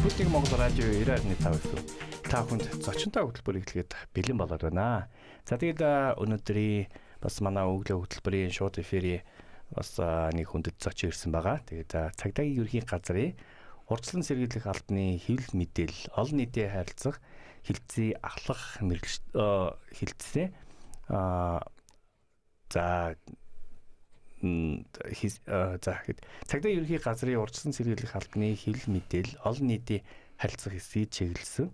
Спутник Монгол радио 90.5 гэсэн. Та бүхэнд зочинтой хөтөлбөр эхлэхэд бэлэн болоод байна. За тэгээд өнөөдрийн бас манай өглөө хөтөлбөрийн шууд эфирийн бас нэг хүндэт зочин ирсэн байгаа. Тэгээд цагдаагийн ерөнхий газрын урьдчилан сэргийлэх албаны хэвлэл мэдээлэл олон нийтийн харилцах хилцээ ахлах хилцээ цагдаагийн ерөнхий газрын урьдчилан сэргийлэх албаны хэвлэл мэдээлэл олон нийтийн харилцах хэсгийг чиглэсэн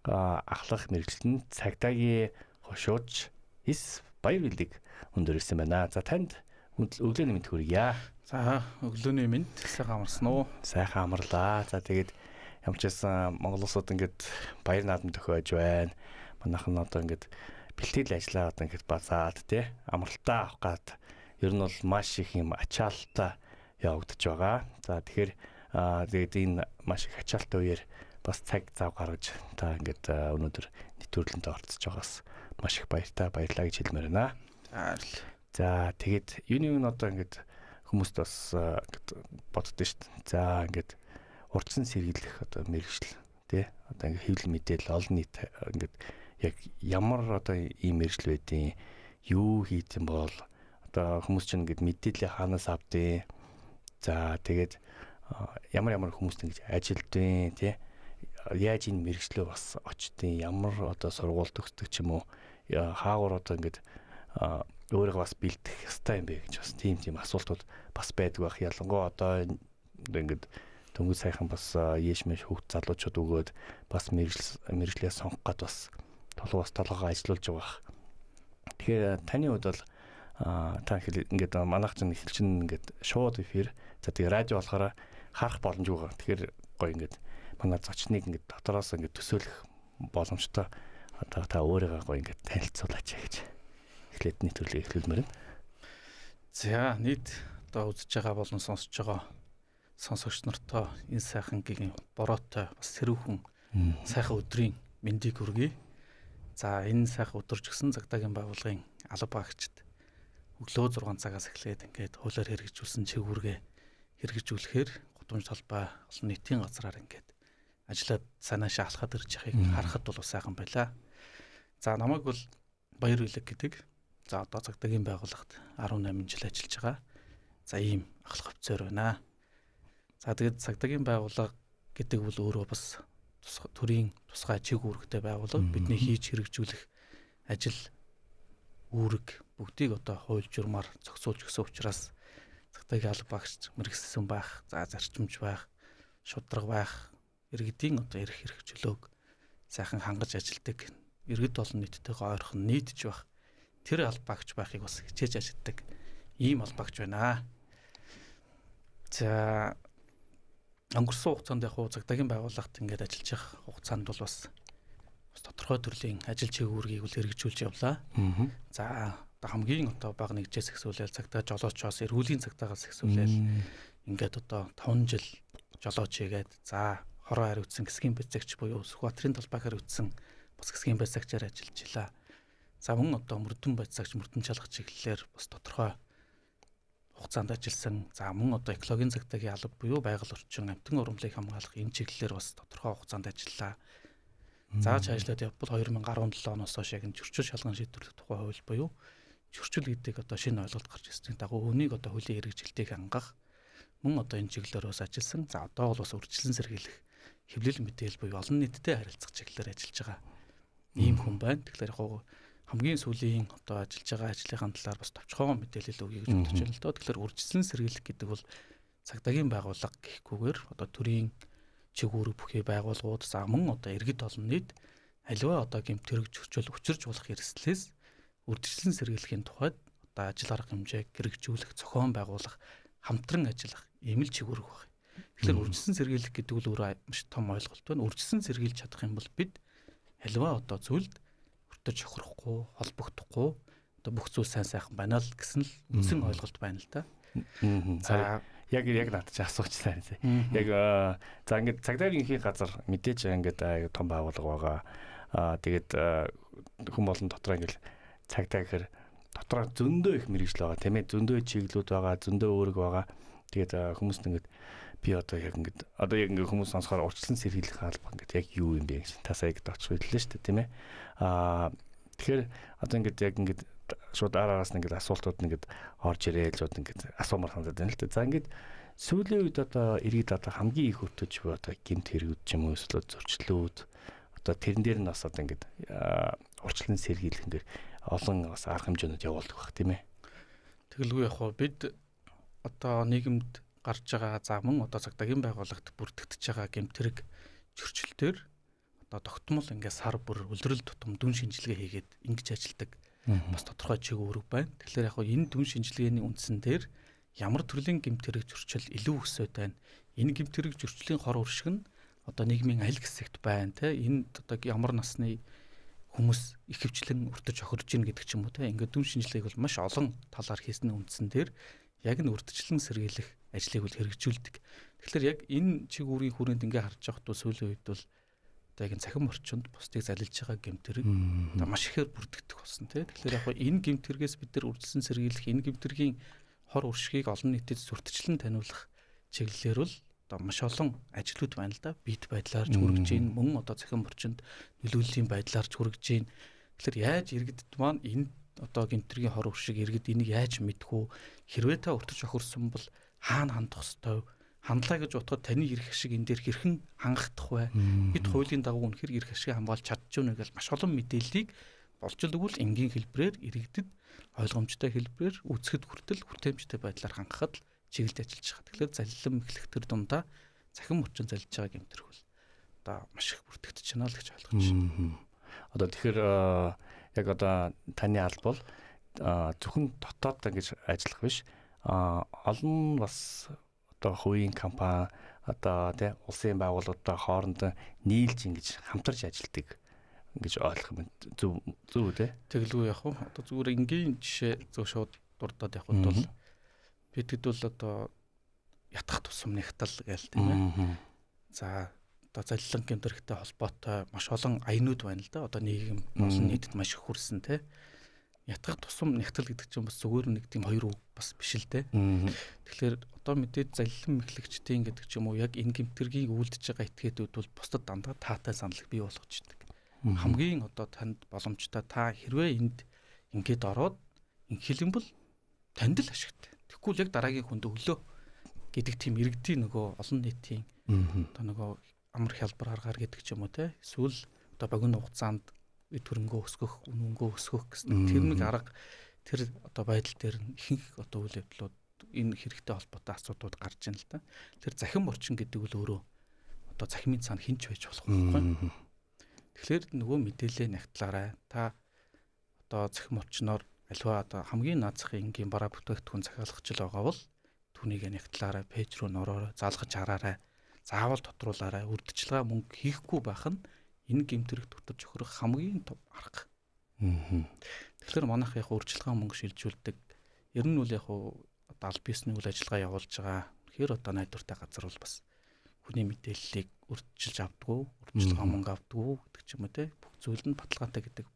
ахлах мэргэжилтэн цагдаагийн хошууч баяр бэлэг өндөр ирсэн байна. За танд өглөөний мэнд хүргье. За өглөөний мэнд сайхан амарсан уу? Сайхан амарлаа. За тэгээд ямар ч байсан Монгол улсууд ингээд баяр наадам төхөөж байна. Манайхан одоо ингээд бэлтгэл ажиллаа одоо ингээд базаад тий амралтаа авах гад ер нь бол маш их юм ачаалтаа явагдаж байгаа. За тэгэхээр тэгээд энэ маш их ачаалттай үеэр бас цаг зав гаргаж та ингээд өнөөдөр нэвтрүүлэнд оролцож байгаас маш их баярлалаа гэж хэлмээр байна. За тэгээд юуны одоо ингээд хүмүүст бас ингээд боддоо шүү дээ. За ингээд урьдчилан сэргийлэх одоо мэргэжил тий одоо ингээд хэвлэл мэдээлэл олон нийт ингээд яг ямар одоо ийм мэргэжил байдیں۔ Юу хийх юм бол одоо хүмүүс чинь ингээд мэдээлэл хаанаас авдیں۔ За тэгээд ямар хүмүүст ингэж ажилдیں۔ Тий яаж энэ мэргэжлөө бас очдیں۔ Ямар одоо сургууль төгсдөг ч юм уу хаагур одоо ингээд өөрийгөө бас бэлдэх ёстой юм бэ гэж бас тийм асуултууд бас байдаг байх. Ялангуяа одоо ингээд дөнгөж сайхан бас яшмэш хүүхд залуучууд өгөөд бас мэргэжлээ сонгох гад бас толгоо ажиллуулж байгаа. Тэгэхээр таны хувьд бол та ингээд манайх чинь эхэлж ингээд шууд эфир. За тэгээ радио болохоор харах боломжгүй байгаа. Тэгэхээр гоё ингээд манай зочныг ингээд дотроос ингээд төсөөлөх боломжтой. Одоо та өөрийгөө гоё ингээд танилцуулаач гэж эхлээд нэвтрүүлгийг эхлүүлмээр байна. За нийт одоо үзэж байгаа болон сонсож байгаа сонсогч нартай энэ сайхан гигийн бороотой бас сэрүүхэн сайхан өдрийн мэндийг хүргэе. За энэ сайхан өдөрч гисэн цагдаагийн байгууллагын алба багчид өглөө 6 цагаас эхлээд ингээд хуулиар хэрэгжүүлсэн чигүүргээ хэрэгжүүлэхээр гудамж талбай олон нийтийн газраар ингээд ажиллаад санаашаа алхаад ирж байгааг харахад бол сайхан байлаа. За намайг бол баяр бэлэг гэдэг. За одоо цагдаагийн байгууллагт 18 жил ажиллаж байгаа. За ийм ахлах офицер байна. За тэгээд цагдаагийн байгууллага гэдэг бол өөрөө бас төрийн тусгай чиг үүрэгтэй байгууллага. Бидний хийж хэрэгжүүлэх ажил үүрэг бүгдийг одоо хууль журмаар зохицуулж өгсөн учраас цагдаагийн алба багш мэргэжсэн байх, за зарчимж байх, шударга байх, иргэдийн одоо эрх хэрэгжлөөг сайхан хангаж ажилдаг, иргэд олон нийттэйгээ ойрхон нийтж байх тэр алба багш байхыг бас хичээж ажилладаг ийм алба багш байна. За өнгөрсөн хугацаанд яг цагдаагийн байгууллагт ингээд ажиллаж явах хугацаанд бол бас тодорхой төрлийн ажил чиглэлийг үл хэрэгжүүлж явлаа. За одоо хамгийн одоо бага нэгжээс ихсүүлэл цагдаа жолоочоос эргүүлийн цагдаагаас ихсүүлэл ингээд одоо 5 жил жолооч хийгээд за хороо хариуцсан гисгийн бэцэгч буюу Сүхбаатарын талбайг хариуцсан бас гисгийн бэцэгчээр ажиллаж илаа. За мөн одоо мөрдөн бэцэгч мөрдөн чалгах чиглэлээр бас тодорхой хугацаанд ажилласан. За мөн одоо экологийн цагдаагийн алба буюу байгаль орчин амьтан урамлыг хамгаалах энэ чиглэлээр бас тодорхой хугацаанд ажиллаа. Зааж ажиллаад явбал 2017 оноос хойш яг зөрчил шалган шийдвэрлэх тухай хууль буюу зөрчил гэдэг одоо шинэ ойлголт гарч ирсэн. Дагуу үүнийг одоо хуулийн хэрэгжилтийг хангах мөн одоо энэ чиглэлээр бас ажилласан. За одоо бол бас урьдчилан сэргийлэх хэвлэл мэдээлэл буюу олон нийтэд харилцах чиглэлээр ажиллаж байгаа ийм хүн байна. Тэгэхээр яг хамгийн сүүлийн одоо ажиллаж байгаа ажлынхаа талаар бас товчхон мэдээлэл өгье гэж бодож байна л доо. Тэгэхээр урьдчилан сэргийлэх гэдэг бол цагдаагийн байгууллага гэхгүйгээр одоо төрийн чиг үүрэг бүхий байгууллагууд за мөн одоо иргэд олон нийт аливаа одоо гэмт тэрэг зөрчил учирч болох эрсдлээс урьдчилан сэргийлэхийн тухайд одоо ажил арга хэмжээг хэрэгжүүлэх зохион байгуулах хамтран ажиллах ийм л чиг үүрэг байна. Тэгэхээр урьдчилан сэргийлэх гэдэг нь өөрөө маш том ойлголт байна. Урьдчилан сэргийлж чадах юм бол бид аливаа одоо зүйлд өртөж хохирохгүй, холбогдохгүй одоо бүх зүйл сайн сайхан байна л гэсэн л үндсэн ойлголт байна л да. За яг надад ч асуучлаа. Яг за ингээд цагдаагийн ерөнхий газар мэдээж ингээд том байгууллага байгаа. Тэгээд хүн болон дотроо ингээд цагдаа гэхэр дотроо зөндөө их мэргэжил байгаа тийм ээ, зөндөө чиглэлүүд байгаа, зөндөө үүрэг байгаа. Тэгээд хүмүүс ингээд би одоо яг ингээд хүмүүс сонсохоор урьдчилан сэргийлэх алба ингээд яг юу юм бэ гэж та сая гэдэг очих хэллээ шүү дээ тийм ээ. Тэгэхээр одоо ингээд яг ингээд шууд араас нь ингээд асуултууд нь ингээд орж ирээл шууд ингээд асуумаар санагдаад байна л дээ. За ингээд сүүлийн үед одоо иргэд одоо хамгийн их өртөж буй одоо гэмт хэрэгүүд ч юм уу эсвэл зөрчлүүд одоо тэрэн дээр нь бас одоо ингээд урьдчилан сэргийлэх ингээд олон бас арга хэмжээнүүд явуулдаг баг тийм ээ. Тэгэлгүй яг бид одоо нийгэмд гарч байгаа заман одоо цагдаагийн байгууллагт бүртгэж байгаа гэмтэрэг зөрчилтөөр одоо тогтмол ингээд сар бүр үлрэл тутам дүн шинжилгээ хийгээд ингэж ажилдаг бас тодорхой чиглэл үүрэг байна. Тэгэхээр яг энэ дүн шинжилгээний үндсэн дээр ямар төрлийн гэмтэрэг зөрчил илүү өсөд байна. Энэ гэмтэрэг зөрчлийн хор уршиг нь одоо нийгмийн аль хэсэгт байна те. Энд одоо ямар насны хүмүүс их хвчлэн өртөж охирж ийн гэдэг ч юм уу те. Ингээд дүн шинжилгээг бол маш олон талаар хийсний үндсэн дээр яг нь урьдчилан сэргийлэх ажлыг бол хэрэгжүүлдэг. Тэгэхээр яг энэ чиг үүргийн хүрээнд ингээ харж явахдаа сүүлийн үед бол одоо яг цахим орчинд бусдыг залилж байгаа гэмтэрэг одоо маш ихээр бүрдэгдэх болсон тийм. Тэгэхээр яг энэ гэмтэргээс бид нар урьдчилан сэргийлэх энэ гэмтэргийн хор уршигыг олон нийтэд зөрчилөн таниулах чиглэлээр бол одоо маш олон ажлууд байна л да. Бит байдлаар ч хүргэж гин мөн одоо цахим орчинд нөлөөллийн байдлаар ч хүргэж гин. Тэгэхээр яаж иргэдэд маань энэ одоо гэмтэргийн хор уршиг иргэд энийг яаж мэдэх үү? Хэрвээ та өртөж охирсон бол хаана хандах ёстой вэ? Хандлаа гэж бодоход таны эрх ашиг энэ дээр хэрхэн хангагдах вэ? Бид хуулийн дагуу үнэхээр эрх ашиг хамгаалж чадчихна гэж маш олон мэдээллийг болж өгвөл энгийн хэлбэрээр иргэдэд ойлгомжтой хэлбэрээр үзэхэд хүртэл хүртээмжтэй байдлаар хангахад чиглэлд ажиллаж байгаа. Тэгэхээр залилан мэхлэх төр дундаа цахим орчин залилж байгаа гэмтэрэг бол одоо маш их бүртгэж байна л гэж ойлгож байна. Одоо тэгэхээр яг одоо таны албал зөвхөн дотоод ингэж ажиллах биш олон бас одоо хувийн компани одоо тий улсын байгууллагуудаа хоорондоо нийлж ингэж хамтарч ажилладаг гэж ойлгох юм зөв үү? Тэгэлгүй яг хуу одоо зүгээр энгийн жишээ зөв шууд дурдаад явахд бол бидэд бол одоо ятгах тусам нэгтэл гээл тийм ээ. За одоо залилан гэмтэрхтэй холбоотой маш олон аянууд байна л да. Одоо нийгэм олон нийтэд маш их хүрсэн тий. Ятгах тусам нэгтэл гэдэг чинь бас зүгээр нэг тийм хоёр үг бас биш л дээ. Тэгэхээр одоо мэдээд залилан мэхлэгчдийн гэдэг ч юм уу яг энэ гэмтэргийг үйлдэж байгаа этгээдүүд бол бусдад дандаа таатай саналыг бий болгож байдаг. Хамгийн одоо танд боломжтой та хэрвээ энд ингээд ороод инхэлэн бол танд л ашигтай. Тэгэхгүй яг дараагийн хүнд өглөө гэдэг тийм иргэдийн нөгөө олон нийтийн одоо нөгөө амар хялбар аргаар гэдэг ч юм уу те эсвэл одоо богино хугацаанд төрөнгөө өсгөх, үнэнгөө өсгөх гэсэн тэр нэг арга тэр одоо байдал дээр ихэнх одоо үйл явдлууд энэ хэрэгтэй холбоотой асуудлууд гарч ийн л да. Тэр захим орчин гэдэг үл өөрөө одоо захимын цаана хинч байж болох байхгүй. Тэгэхээр нөгөө мэдээлэл нягтлаарай. Та одоо захим орчноор альва одоо хамгийн наад захын энгийн бараа бүтээгдэхүүн захиалгач л байгаа бол түүнийг нягтлаарай, пэйж рүү нороорой, заалгаж хараарай. Заавал тодруулаарай. Үрдчилгээ мөнгө хийхгүй байх нь энэ гэмтэрэгт өртөж охирох хамгийн том арга. Тэгэхээр манайх яг үрдчилгээ мөнгө шилжүүлдэг. Ер нь бол яг одоо аль биесний үйл ажиллагаа явуулж байгаа. Тэгэхээр одоо найдвартай газар бол бас хүний мэдээллийг үрдчилж авдггүй, үрдчилгээ мөнгө авдггүй гэдэг ч юм уу те. Бүх зүйл нь баталгаатай гэдэг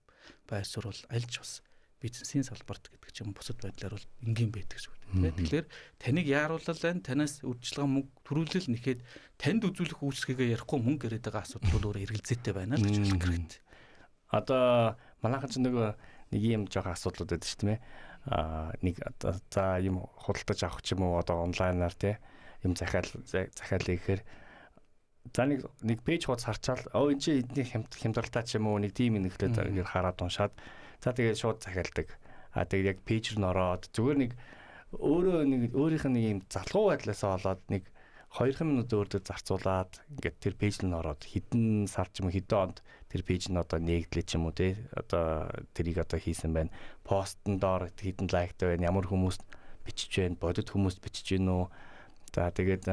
байсвар бол альж бас бизнесийн салбарт гэдэг ч юм бусад байдлаар бол энгийн байдаг шүү дээ. Тэгэхээр таныг яаруулал байна, танаас үрдчилгээ мөнгө төрүүлэл нэхэд танд үзүүлэх үйлчлэгээ ярихгүй мөнгө ирээд байгаа асуудал өөрөө эргэлзээтэй байна л гэж хэлэх хэрэгтэй. Одоо манайхан ч нэг юм жоохон асуудлууд байдаг шүү дээ. Нэг за юм худалдаж авах ч юм уу одоо онлайнаар тий юм захиалъя гэхээр за нэг пэйж хуудас харчаал энэ чи эдний хямдралтай ч юм уу нэг тийм нэглээд ингээд хараад уншаад за тэгээд шууд захиалдаг. Тэгээд яг пэйж рүү ороод зүгээр нэг өөрөө нэг өөрийнх нь нэг юм залгуу байдлаасаа болоод нэг 2 минут өөртөө зарцуулаад ингээд тэр пэйж рүү ороод хэдэн сар ч юм уу хэдэн онд тэр пэйж нь одоо нээгдлээ ч юм уу те одоо тэрийг одоо хийсэн байна. Постн доор хэдэн лайктай байна. Ямар хүмүүс бичиж байна. Бодит хүмүүс бичиж гин үү. За тэгээд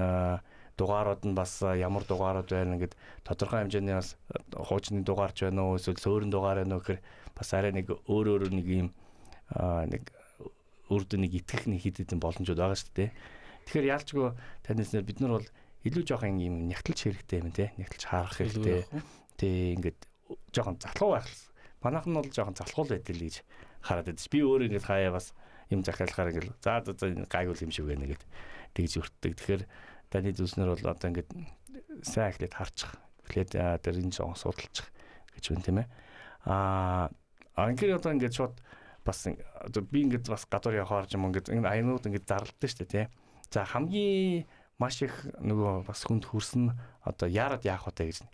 дугаарууд нь бас ямар дугаарууд байна ингээд тодорхой хэмжээний бас хуучны дугаарч байна уу эсвэл сөөрн дугаар байна уу гэхээр бас арай нэг өөр нэг юм нэг үрдэн нэг итгэх нэг хэд хэдэн боломжууд байгаа шүү дээ. Тэгэхээр яалчгүй танаас бид нар бол илүү жоохон юм нягтлж хэрэгтэй юм те. Нягтлж харах хэрэгтэй. Тэ ингээд жоохон залхуу байх. Манайх нь бол жоохон залхуул байдал гэж хараад байдаг. Би өөрөө ингээд хаяа бас юм захиалахаар ингээд за гайгүй юм шиг байна гэд тэгж өртдөг. Тэгэхээр таны зүйлснэр бол одоо ингээд сайн эхлээд харчих. Эхлээд тэр энэ зон судалчих гэж байна тийм ээ. Анхэр одоо ингээд шууд бас одоо би ингээд бас гадуур явахаар юм ингээд энэ аянууд ингээд зарлалтай шүү дээ тий. За хамгийн маш их нөгөө бас хүнд хүрсэн одоо яарад яах вэ гэж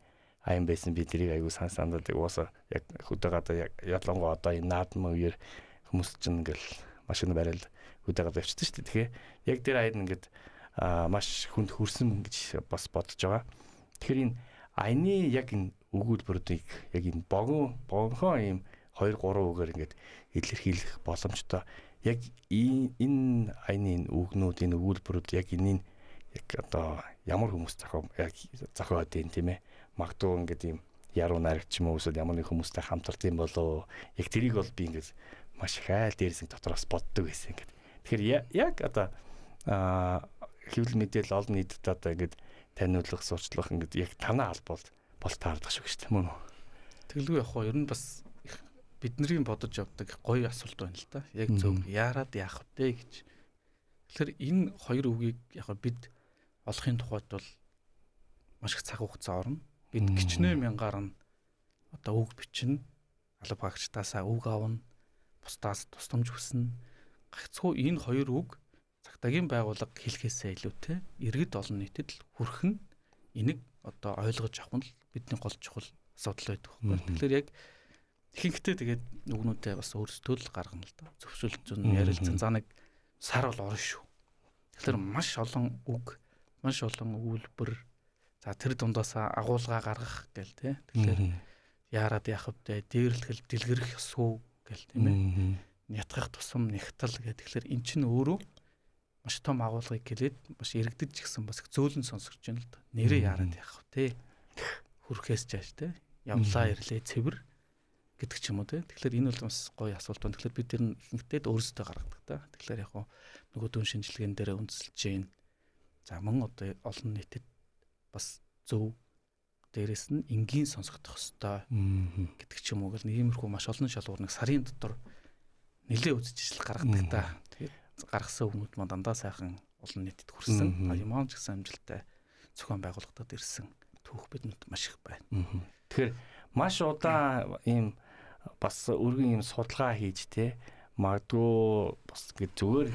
аян байсан би тэрийг аягүй сандаад уусаа яг хөдөө гадаа ялангуяа одоо энэ наадмын үеэр хүмүүс чинь ингээл машин барайл хөдөө гадаа явчихсан шүү дээ. Тэгэхээр яг тэр аян ингээд маш хүнд хүрсэн гэж бас бодож байгаа. Тэгэхээр энэ аяны яг энэ өгүүлбэрүүдийг яг энэ богино ийм 2 3 үгээр ингээд илэрхийлэх боломжтой. Яг энэ аяны үгнүүд энэ өгүүлбэрүүд яг энийг яг одоо ямар хүмүүс зохиод юм тийм ээ. Магадгүй ингээд ийм яруу найрагч юм уу эсвэл ямар нэг хүмүүстэй хамтард юм болоо. Яг тэрийг бол би ингээд маш их айл дээрсэн дотроос боддог байсан ингээд. Тэгэхээр яг одоо хэвлэл мэдээлэл олон нийтэд одоо ингээд таниулах, сурчлах ингээд яг танаа албал бол таардах шүү гэж тийм үү? Тэгэлгүй яг хоо ер нь бас бидний бодож явдаг гоё асуулт байна л да. Яг зөв яарад яах вэ гэж. Тэгэхээр энэ хоёр үгийг яг бид олохын тухайд бол маш их цаг хугацаа орно. Бид гिचнээ мянгаар нь одоо үг бичнэ. Алба багчтаасаа үг авна. Бусдаас тусламж хүснэ. Гагцхүү энэ хоёр үг цагтаагийн байгууллага хэлхээсээ илүүтэй иргэд олон нийтэд л хүрэх нь энийг одоо ойлгож авах нь бидний гол чухал асуудал байдаг байхгүй. Тэгэхээр яг ихэнхдээ тэгээд нүгнүүдээ бас өөрсдөө л гаргана л да. Зөвшөөрөл зүүн ярилцсан за нэг сар бол орно шүү. Тэгэхээр маш олон үг, маш олон өгүүлбэр за тэр дундаасаа агуулга гаргах гэл тий. Тэгэхээр яарад яах вэ? Дээрлэхэл дэлгэрэх ёсгүй гэл тийм ээ. Ятгах тусам нэгтэл гэдэг. Тэгэхээр эн чинь өөрөө маш том агуулгыг гэлээд маш иргэдэж гисэн бас зөөлөн сонсгож байна л да. Нэрээ яарад яах вэ? Хүрхээс чааш те. Явлаа ирлээ цэвэр гэдэг ч юм уу те. Тэгэхээр энэ бол бас гоё асуулт байна. Тэгэхээр бид тэр ихэнхдээ өөрсдөө гаргадаг та. Тэгэхээр яг нөгөө дүн шинжилгээнд дээр үндэслэж байна. За мөн одоо олон нийтэд бас зөв дээрэс нь энгийн сонсогдох ёстой гэдэг ч юм уу гэл иймэрхүү маш олон шалгуур нэг сарын дотор нэлээд үзэж ижил гаргадаг та. Тэгээд гаргасан хүмүүд маань дандаа сайхан олон нийтэд хүрсэн. Ямар ч гэсэн амжилттай зохион байгуулалтад ирсэн түүх бидэнд маш их байна. Тэгэхээр маш удаан ийм бас өргөн ийм судалгаа хийж те магадгүй бас ингэ зүгээр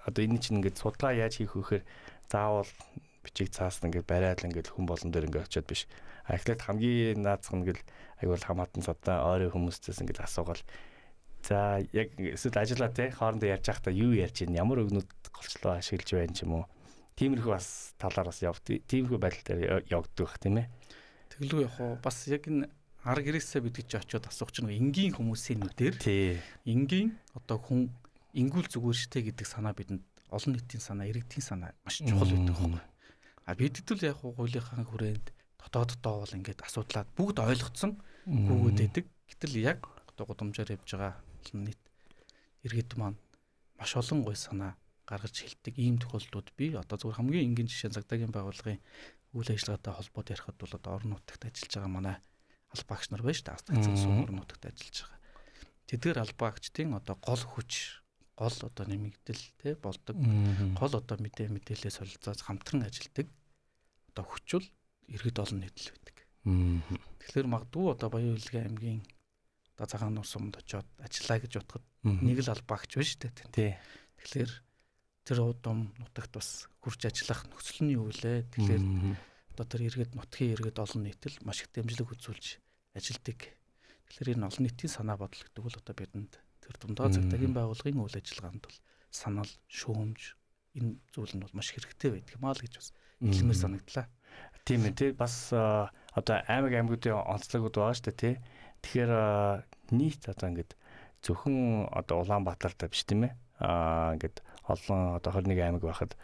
одоо энэ чинь ингэ судалгаа яаж хийх вэхээр заавал бичиг цаас ингээд барайл ингээд хүн болон дээр ингээд очиод биш. Эхлээд хамгийн наацх нь гэл аюул хамаатан садаа ойрын хүмүүсээс ингээд асуугаал. За яг эсвэл ажиллаа те хоорондоо ярьж байхдаа юу ярьж ийн ямар өгнүүд голчлоо ашиглаж байна ч юм уу. Тиймэрхүү бас талаар бас явдаг. Тиймэрхүү байдал дээр явагддаг бах тийм ээ. Тэгэлгүй яг бас яг энэ арга гэрээсээ бид гэж очиод асуух чинь энгийн хүмүүсийн нүдээр энгийн одоо хүн ингүүл зүгээр штэ гэдэг санаа бидэнд олон нийтийн санаа, иргэдийн санаа маш чухал байдаг байхгүй. А бидэд л яг хуулийнхаа хүрээнд дотооддоо бол ингээд асуудлаад бүгд ойлгоцсон гүгүүд байдаг. Гэтэл яг одоо гудамжаар явж байгаа олон нийт иргэд маань маш олон гой санаа гаргаж хэлдэг ийм тохиолдлууд би одоо зөвхөн хамгийн энгийн жишээ цагдаагийн байгууллагын үйл ажиллагаатай холбоод ярихад бол одоо орон нутагт ажиллаж байгаа манай албаагч нар байна шүү дээ. Астагцсан сум орон нутагт ажиллаж байгаа. Тэдгээр албаагчдын одоо гол хүч, гол одоо нэмэгдэл те болдог. Гол одоо мэдээлэлээ солилцоос хамтран ажилладаг. Одоо хүчвэл иргэд олон нийт л байдаг. Тэгэхээр магадгүй одоо Баян Хөлгийн аймгийн одоо цагаан нуус сумд очиод ажиллаа гэж бодоход нэг л албаагч байна шүү дээ. Тий. Тэгэхээр тэр удам нутагт бас хурж ажиллах нөхцөл нь юу вэ? Тэгэхээр одоо тэр иргэд нутгийн иргэд олон нийтэл маш их дэмжлэг үзүүлж ажилладаг. Тэгэхээр энэ олон нийтийн санаа бодол гэдэг бол одоо бидэнд тэр дундаа цагдаагийн байгууллагын үйл ажиллагаанд бол санал, шүүмж энэ зүйл нь бол маш хэрэгтэй байдаг юм аа л гэж бас хэлмээр санагдлаа. Тийм ээ тий бас одоо аймагуудын онцлогуд байгаа шүү дээ тий. Тэгэхээр нийт одоо ингээд зөвхөн одоо Улаанбаатартай биш тийм ээ. Ингээд олон одоо 21 аймаг байхад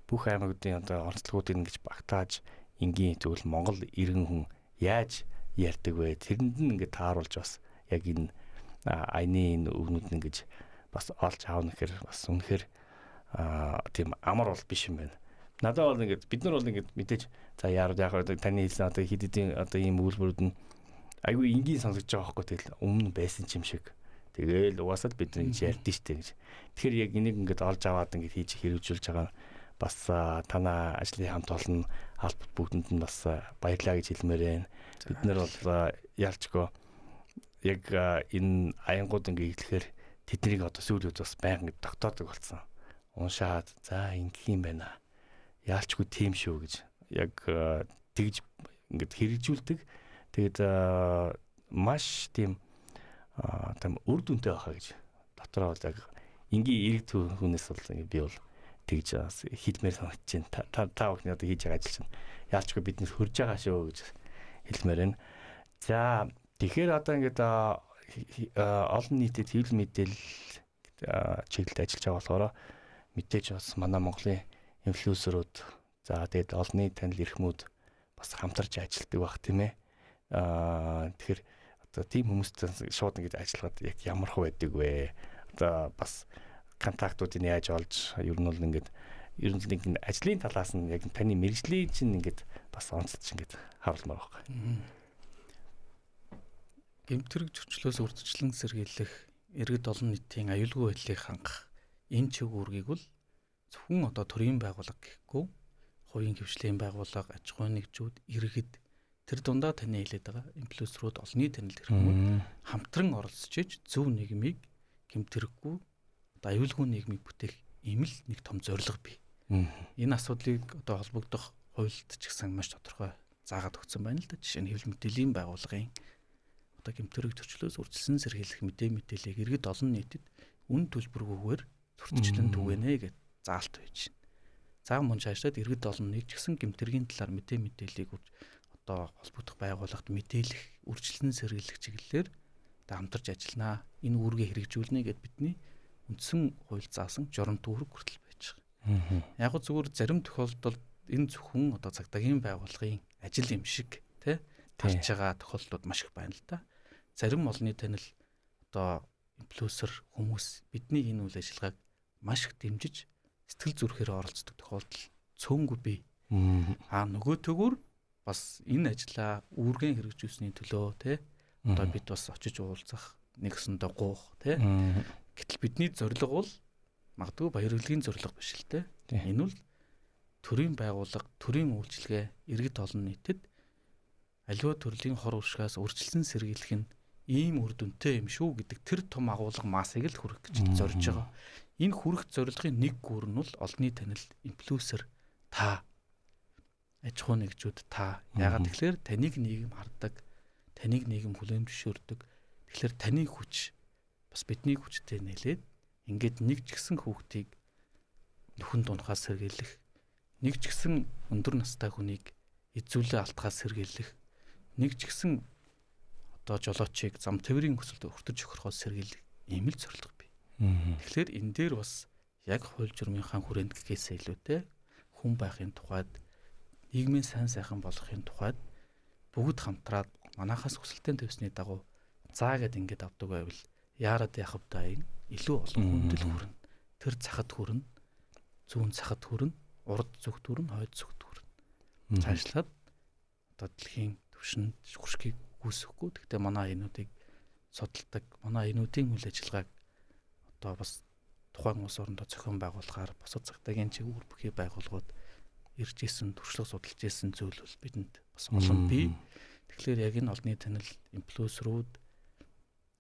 бүх аймагуудын одоо онцлогуудыг ингэж багтааж энгийн зөвл Монгол иргэн хүн яаж ярьдаг вэ? Тэрэнд нь ингээд тааруулж бас яг энэ аяны энэ өгнүүд нь ингэж бас олж аавна гэхээр бас үнэхээр тийм амар бол биш юм байна. Надад бол ингээд бид нар бол ингээд мэдээж за яард яг таны хэлсэн одоо хэд хэдийн одоо ийм үйлбэрүүд нь айгүй энгийн сонсогдож байгаа байхгүй тэгэл өмнө байсан юм шиг. Тэгэл угаасаа бид нар ингэж ярьдэн штэ гэж. Тэгэхээр яг энийг ингээд олж аваад ингээд хийж хэрэгжүүлж байгаа бас танаа ажлын хамт олон албат бүгдэнд нь бас баярлалаа гэж хэлмээр байна. Бид нэр бол ялчгүй яг энэ аянгууд ингээ ихлэхээр тэднийг одоо сүүлүүд бас байнга тогтоодог болсон. Уншаад за ингэх юм байна. Яалчгүй тийм шүү гэж яг тэгж ингээд хэрэгжүүлдэг. Тэгээд маш тийм үр дүнтэй байхаа гэж дотроо бол яг энгийн эрэг түүнээс бол би бол тэгж хэлмээр санагдаж байна. Та бүхний одоо хийж байгаа ажил чинь яалчгүй биднээс хөрж байгаа шүү гэж хэлмээр байна. За тэгэхээр одоо ингээд олон нийтэд хэвлэл мэдээлэл чиглэлд ажиллаж байгаа болохоор мэдээж бас манай Монголын инфлюенсерүүд за тэгээд олонний танил эрхмүүд бас хамтарч ажилладаг байх тийм ээ. Тэгэхээр одоо тийм хүмүүстэй шууд ингэж ажиллахад яг ямар хөө байдаг вэ? Одоо бас контактуудыг яаж олж ер нь бол ингээд ер нь нэг ажлын талаас нь яг таны мэргэжлийн чинь ингээд бас онцлж ингээд харуулмаар байна. Гэмтрэг зөрчлөөс урьдчилан сэргийлэх, иргэд олон нийтийн аюулгүй байдлыг хангах энэ чиг үүргийг бол зөвхөн одоо төрийн байгууллага гэхгүй, хувийн хвшлийн байгууллага, аж ахуйн нэгжүүд, иргэд тэр дундаа таны хэлээд байгаа инфлюенсерүүд, олонний танил эрхмүүд хамтран оролцож иж зөв нийгмийг гэмтрэггүй одоо аюулгүй нийгмийг бүтээх ийм л нэг том зорилго бий. Энэ асуудлыг одоо холбогдох хуульд ч гэсэн маш тодорхой заагаад өгсөн байна л да. Жишээ нь хэвлэл мэдээллийн байгууллагын одоо гэмтрэг зөрчлөөс үржилсэн сэргийлэх мэдээллийг иргэд олон нийтэд үн төлбөргүйгээр зөрчилөн түгэнэ гэж заалт байж байна. Цаан мөн цаашдад иргэд олон нийт ч гэсэн гэмтргийн талаар мэдээллийг одоо холбогдох байгууллагад мэдээлэх, үржилсэн сэргийлэх чиглэлээр хамтарч ажилланаа. Энэ үүргээ хэрэгжүүлнэ гэд бидний үндсэн хууль заасан журам төвөрг хүртэл байж байгаа. Яг го зүгээр зарим тохиолдолд энэ зөвхөн одоо цагдаагийн байгууллагын ажил юм шиг тий тарж байгаа тохиолдлууд маш их байна л да. Зарим олонний танил одоо инфлюенсер хүмүүс бидний энэ үйл ажиллагааг маш их дэмжиж сэтгэл зүрхээр оролцдог тохиолдол цөөнгүй бий. Нөгөө төгөр бас энэ ажлаа үүргэн хэрэгжүүлсэний төлөө тий одоо бид бас очиж уулзах нэгсэндээ гуух тий. Гэтэл бидний зорилго бол магадгүй баяр хөдөлгөөний зорилго биш л тий. Энэ бол төрийн байгууллага, төрийн үйлчилгээ, иргэд олон нийтэд аливаа төрлийн хор уршигаас үржилсэн сэргийлэх нь ийм үр дүнтэй юм шүү гэдэг тэр том агуулга маасыг л хүргэх гэж зорж байгаа. Энэ хүрэх зорилгын нэг гүр нь бол олонний танил инфлюенсер та, аж ахуйн нэгжүүд та. Яагаад тэгэхээр таныг нийгэм хардаг, таныг нийгэм хүлээн зөвшөөрдөг. Тэгэхээр таны хүч бас бидний хүчтэй нэлээд ингээд нэг ч гэсэн хүүхдийг нөхөн дунахаас сэргийлэх, нэг ч гэсэн өндөр настай хүнийг эзүүлээ алтгаас сэргийлэх, нэг ч гэсэн одоо жолоочийг зам тээврийн өсөлтөд өртөж өгөхөөс сэргийлэх ийм л зорилго бий. Тэгэхээр энэ дээр бас яг хууль журмынхаа хүрээнд гэхээсээ илүүтэй хүн байхын тухайд, нийгмийн сайн сайхан болгохын тухайд бүгд хамтраад манахаас хүсэлтэн тавьсны дагуу заа гэд ингээд авдаг байвал яарад яхав даин илүү олон хүндэл хүрнэ. Тэр цахад хүрнэ, зүүн цахад хүрнэ, урд зүгт хүрнэ, хойд зүгт хүрнэ. Цаашлаад одоо дэлхийн түвшинд хүршгийг үүсэхгүй. Гэхдээ манай аянуудыг судалдаг, манай аянуудын үйл ажиллагааг одоо бас тухайн улс орондоо зохион байгуулахаар бусад цагдаагийн чиглэл бүхий байгууллагууд ирж исэн, туршлага судалж исэн зүйл бол бидэнд бас олон бий. Тэгэхээр яг энэ олонний танил инфлюенсерүүд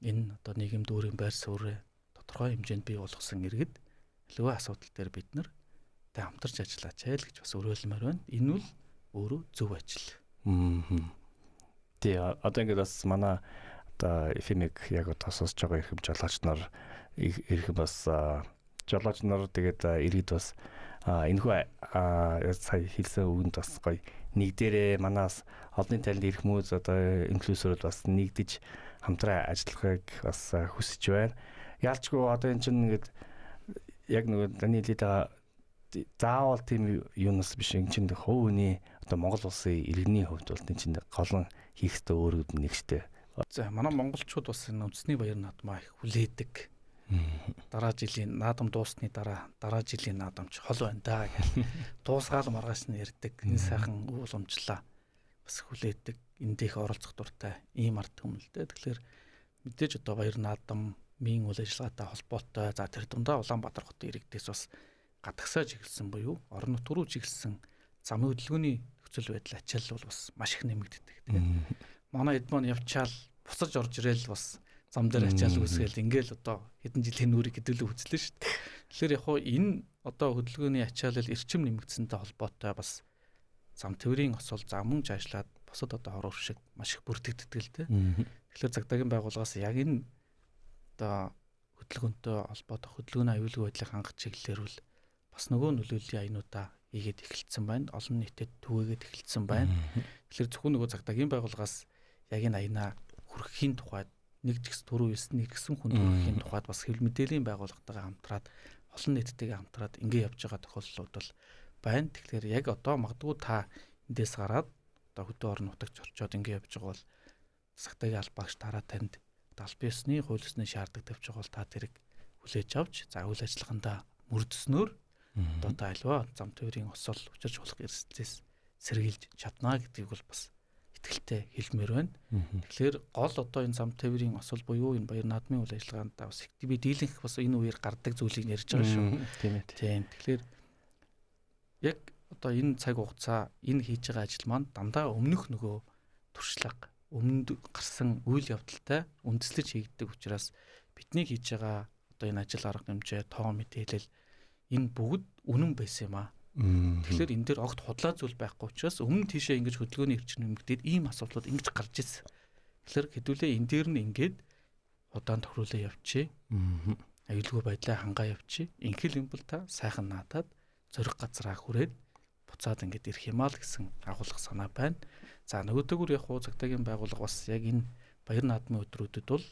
энэ одоо нийгэмд өөрийн байр суурь тодорхой хэмжээнд бий болгосон иргэд аливаа асуудал дээр бид нар хамтарч ажиллаач айл гэж бас өрөөлмөр байна. Энэ бол өөрөө зөв ажил. Тий одоо ингээд бас манай одоо эфемиг яг одоо сонсож байгаа эрхэм жолооч нар эрхэм бас жолооч нар тэгээд иргэд бас энэхүү сая хэлсэн үгэнд бас гоё нэг дээрээ манаас олонний талын эрхмүүд одоо инфлюенсерүүд бас нэгдэж хамтран ажиллахыг бас хүсэж байна. Яалчгүй одоо эн чинь ингээд яг нөгөө таны хэлээд байгаа заавал тийм юунаас биш эн чинь хувь хүний одоо Монгол улсын иргэний хувьд бол энэ чинь голон хийх ёстой өөрөд нэг штэ. За манай монголчууд бас энэ үндэсний баяр наадмаа их хүлээдэг. Дараа жилийн наадам дуусны дараа жилийн наадамч хол байна да гэж дуусгаал маргааш нь ярьдаг. Энэ сайхан ууламжлаа бас хүлээдэг. Энд их оролцох дуртай ийм ард түмэлтэй. Тэгэхээр мэдээж одоо баяр наадамын үйл ажиллагаатай холбоотой за тэр дундаа Улаанбаатар хотын иргэдээс бас гадагсаа чиглэсэн буюу орон нутг руу чиглэсэн замын хөдөлгөөний нөхцөл байдал ачаал бол бас маш их нэмэгддэг тийм. Манай эд маань явчаал бусаж орж ирээл бас зам дээр ачаал үүсгээл ингээл одоо хэдэн жилийн нүрийг хэдүүлээ үзлээ шүү дээ. Тэгэхээр яг хоо энэ одоо хөдөлгөөний ачаалал эрчим нэмэгдсэнтэй холбоотой бас зам тээврийн осол замун жаашлаад бусад одоо хор уршиг маш их бүрдэгддэг л дээ. Тэгэхээр цагдаагийн байгууллагаас яг энэ одоо хөдөлгөөнтэй холбоотой хөдөлгөөний аюулгүй байдлыг хангах чиглэлээр бол бас нөгөө нөлөөллийн аянуудаа хийгээд эхэлсэн байна. Олон нийтэд түгээгээд эхэлсэн байна. Тэгэхээр зөвхөн нөгөө цагдаагийн байгууллагаас яг энэ аянаа хүргэхийн тухайд нэг ч гэсэн түрүү хэлсэн нэг гэсэн хүн хүргэхийн тухайд бас хэвлэл мэдээллийн байгууллагатайгаа хамтраад олон нийттэйгээ хамтраад ингэ явж байгаа тохиолдлууд бол байна. Тэгэхээр яг одоо магадгүй та эндээс гараад одоо хөдөө орон нутагт очиод ингэ явж байгаа бол цагдаагийн албаагч дараа танд албан ёсны хууль ёсны шаарддаг тавьж байгаа бол та тэрийг хүлээж авч за үйл ажиллагаандаа мөрдөснөөр одоо та альва зам тээврийн осол учирч болох эрсдлээс сэргийлж чадна гэдгийг бол бас итгэлтэй хэлмээр байна. Тэгэхээр гол одоо энэ зам тээврийн осол буюу энэ баяр наадмын үйл ажиллагаанд бас би дийлэнх бас энэ үеэр гардаг зүйлийг ярьж байгаа шүү. Тийм ээ. Тийм. Тэгэхээр яг одоо энэ цаг хугацаа энэ хийж байгаа ажил маань дандаа өмнөх нөгөө туршлага өмнөд гарсан үйл явдалтай үндэслэж хийгддэг учраас бидний хийж байгаа одоо энэ ажил арга хэмжээ, тоо мэдээлэл энэ бүгд үнэн байсан юм аа. Тэгэхээр энэ дээр огт худлаа зүйл байхгүй учраас өмнө тийшээ ингэж хөдөлгөөний эрчим нэмэгдээд ийм асуудлууд ингэж гарч ирсэн. Тэгэхээр хэдүүлээ энэ дээр нь ингээд удаан тохируулаа явчих. Аюулгүй байдлаа хангаа явчих. Инхэл юм бол та сайхан наадаад зориг газраа хүрээд буцаад ингээд ирэх юм аа л гэсэн агуулга санаа байна. За нөгөөдөөр яг хуу цагдаагийн байгууллага бас яг энэ баяр наадмын өдрүүдэд бол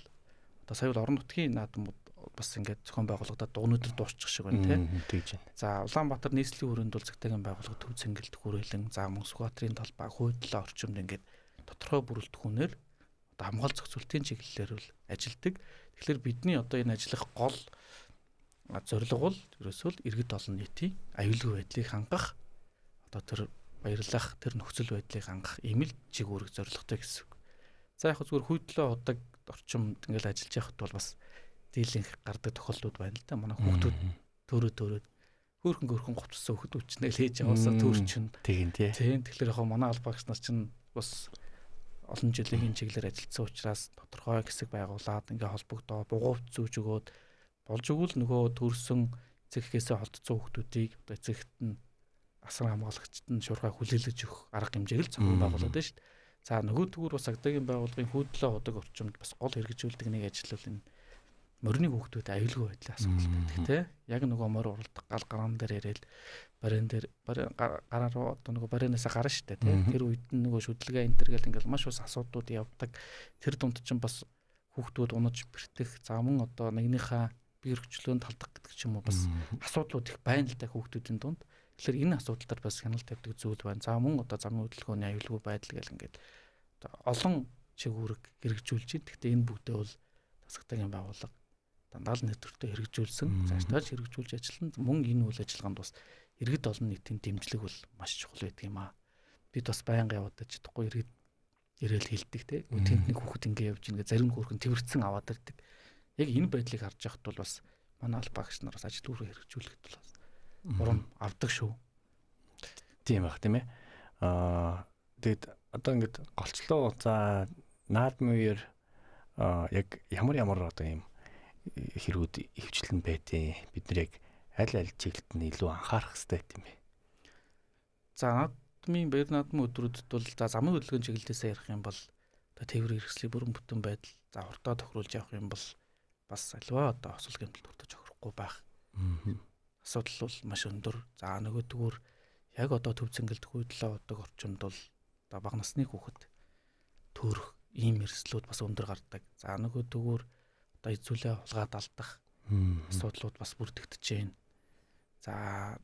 одоо сая бол орон нутгийн наадмууд бас ингээд зохион байгуулагдаад дугнуудад дуусчих шиг байна тийм. Тэгж байна. За Улаанбаатар нийслэлийн хүрээнд бол цагдаагийн байгууллага төв цэнгэлд хүрээлэн за Мөнхбаатарын талбай хуудлаа орчимд ингээд тодорхой бүрэлдэхүүнээр одоо хамгаалал зохицуултын чиглэлээр бол ажилдаг. Тэгэхээр бидний одоо энэ ажиллах гол зорилго бол ерөөсөө л иргэд олон нийтийн аюулгүй байдлыг хангах одоо тэр баярлах тэр нөхцөл байдлыг хангах ийм л чиг үүрэг зорилготой гэсэн үг. За яг зүгээр хүйтлээ удаг орчимд ингээд ажиллаж байхад бол бас дийлэнх гардаг тохиолдлууд байна л да. Манай хүүхдүүд төрөөд хөөрхөн гоцсон хүүхдүүд ч нэл хийж яваасаа төрчин. Тийм тий. Тэгэхээр яг манай албаагч нар чинь бас олон жилийн чиглэлээр ажилласан учраас тодорхой хэсэг байгуулад ингээ холбогдоо бугуувч зүүж өгөөд болж өгвөл нөгөө төрсөн эцэгхээсээ холдсон хүүхдүүдийг одоо эцэгт нь асар хамгаалагчд нь шуурхай хүлээлгэж өгөх арга хэмжээг л зохион байгуулад байна шүү дээ. За нөгөө төгөр бас цагдаагийн байгууллагын хүйдлээ удаг орчимд бас гол хэрэгжүүлдэг нэг ажил бол энэ морины хүүхдүүд аюулгүй байдлын асуудал байдаг тийм. Яг нөгөө морь уралдах гал гараан дээр яриад барин дээр гараа руу одоо нөгөө баринасаа гарна шүү дээ тийм. Тэр үед нөгөө шүдлгээ энтер гэл ингээл маш бас асуудлууд явдаг. Тэр дунд чинь бас хүүхдүүд унаж бэртэх замун одоо нэгнийхээ бие хөрчлөөнд талдах гэдэг ч юм уу бас асуудлууд их байна л да хүүхдүүдийн дунд. Тэгэхээр энэ асуудал дээр бас хяналт тавьдаг зүйл байна. За мөн одоо замын хөдөлгөөний аюулгүй байдал гэл ингээд олон чиг үүрэг хэрэгжүүлж байна. Гэхдээ энэ бүгдээ бол цагдаагийн байгууллага дандаа л нэвтрэлтөд хэрэгжүүлсэн. Цаашдаа хэрэгжүүлж ажиллана. Мөн энэ үйл ажиллагаанд бас иргэд олон нийтийн дэмжлэг бол маш чухал байдаг юм аа. Бид бас байнга яваад чадахгүй иргэд ирээл хэлдэг те. Тэнд нэг хүүхэд ингэ явж ингээ зарим хүүхэн тэрвэрцэн аваад ирдэг. Яг энэ байдлыг харж байхад бол бас манай албаагч нар бас ажил үүрэг хэрэгжүүлэхэд бол бас урам авдаг шүү. Тийм баг тийм ээ. Тэгэд одоо ингээд голчлоо за наадмын үеэр яг ямар одоо юм хэрүүд хөвчлэн байдیں۔ Бид нар яг аль чиглэлд нь илүү анхаарах хэрэгтэй юм бэ. За наадмын баяр наадмын өдрүүдэд бол за замын хөдөлгөөний чиглэлээс ярих юм бол одоо тээврийн хэрэгслийн бүрэн бүтэн байдал за хурдаа тохируулж явах юм бол бас альва одоо осол гэмтэл төртөж охирохгүй байх. Асуудал бол маш өндөр. За нөгөөдгөр яг одоо төв цэнгэлд хүйдлээ удаг орчинд бол одоо бага насны хүүхэд төрөх ийм эрсдлүүд бас өндөр гардаг. За нөгөөдгөр одоо эзүүлээ хулгаад алдах асуудлууд бас бүрдэгдэж байна. За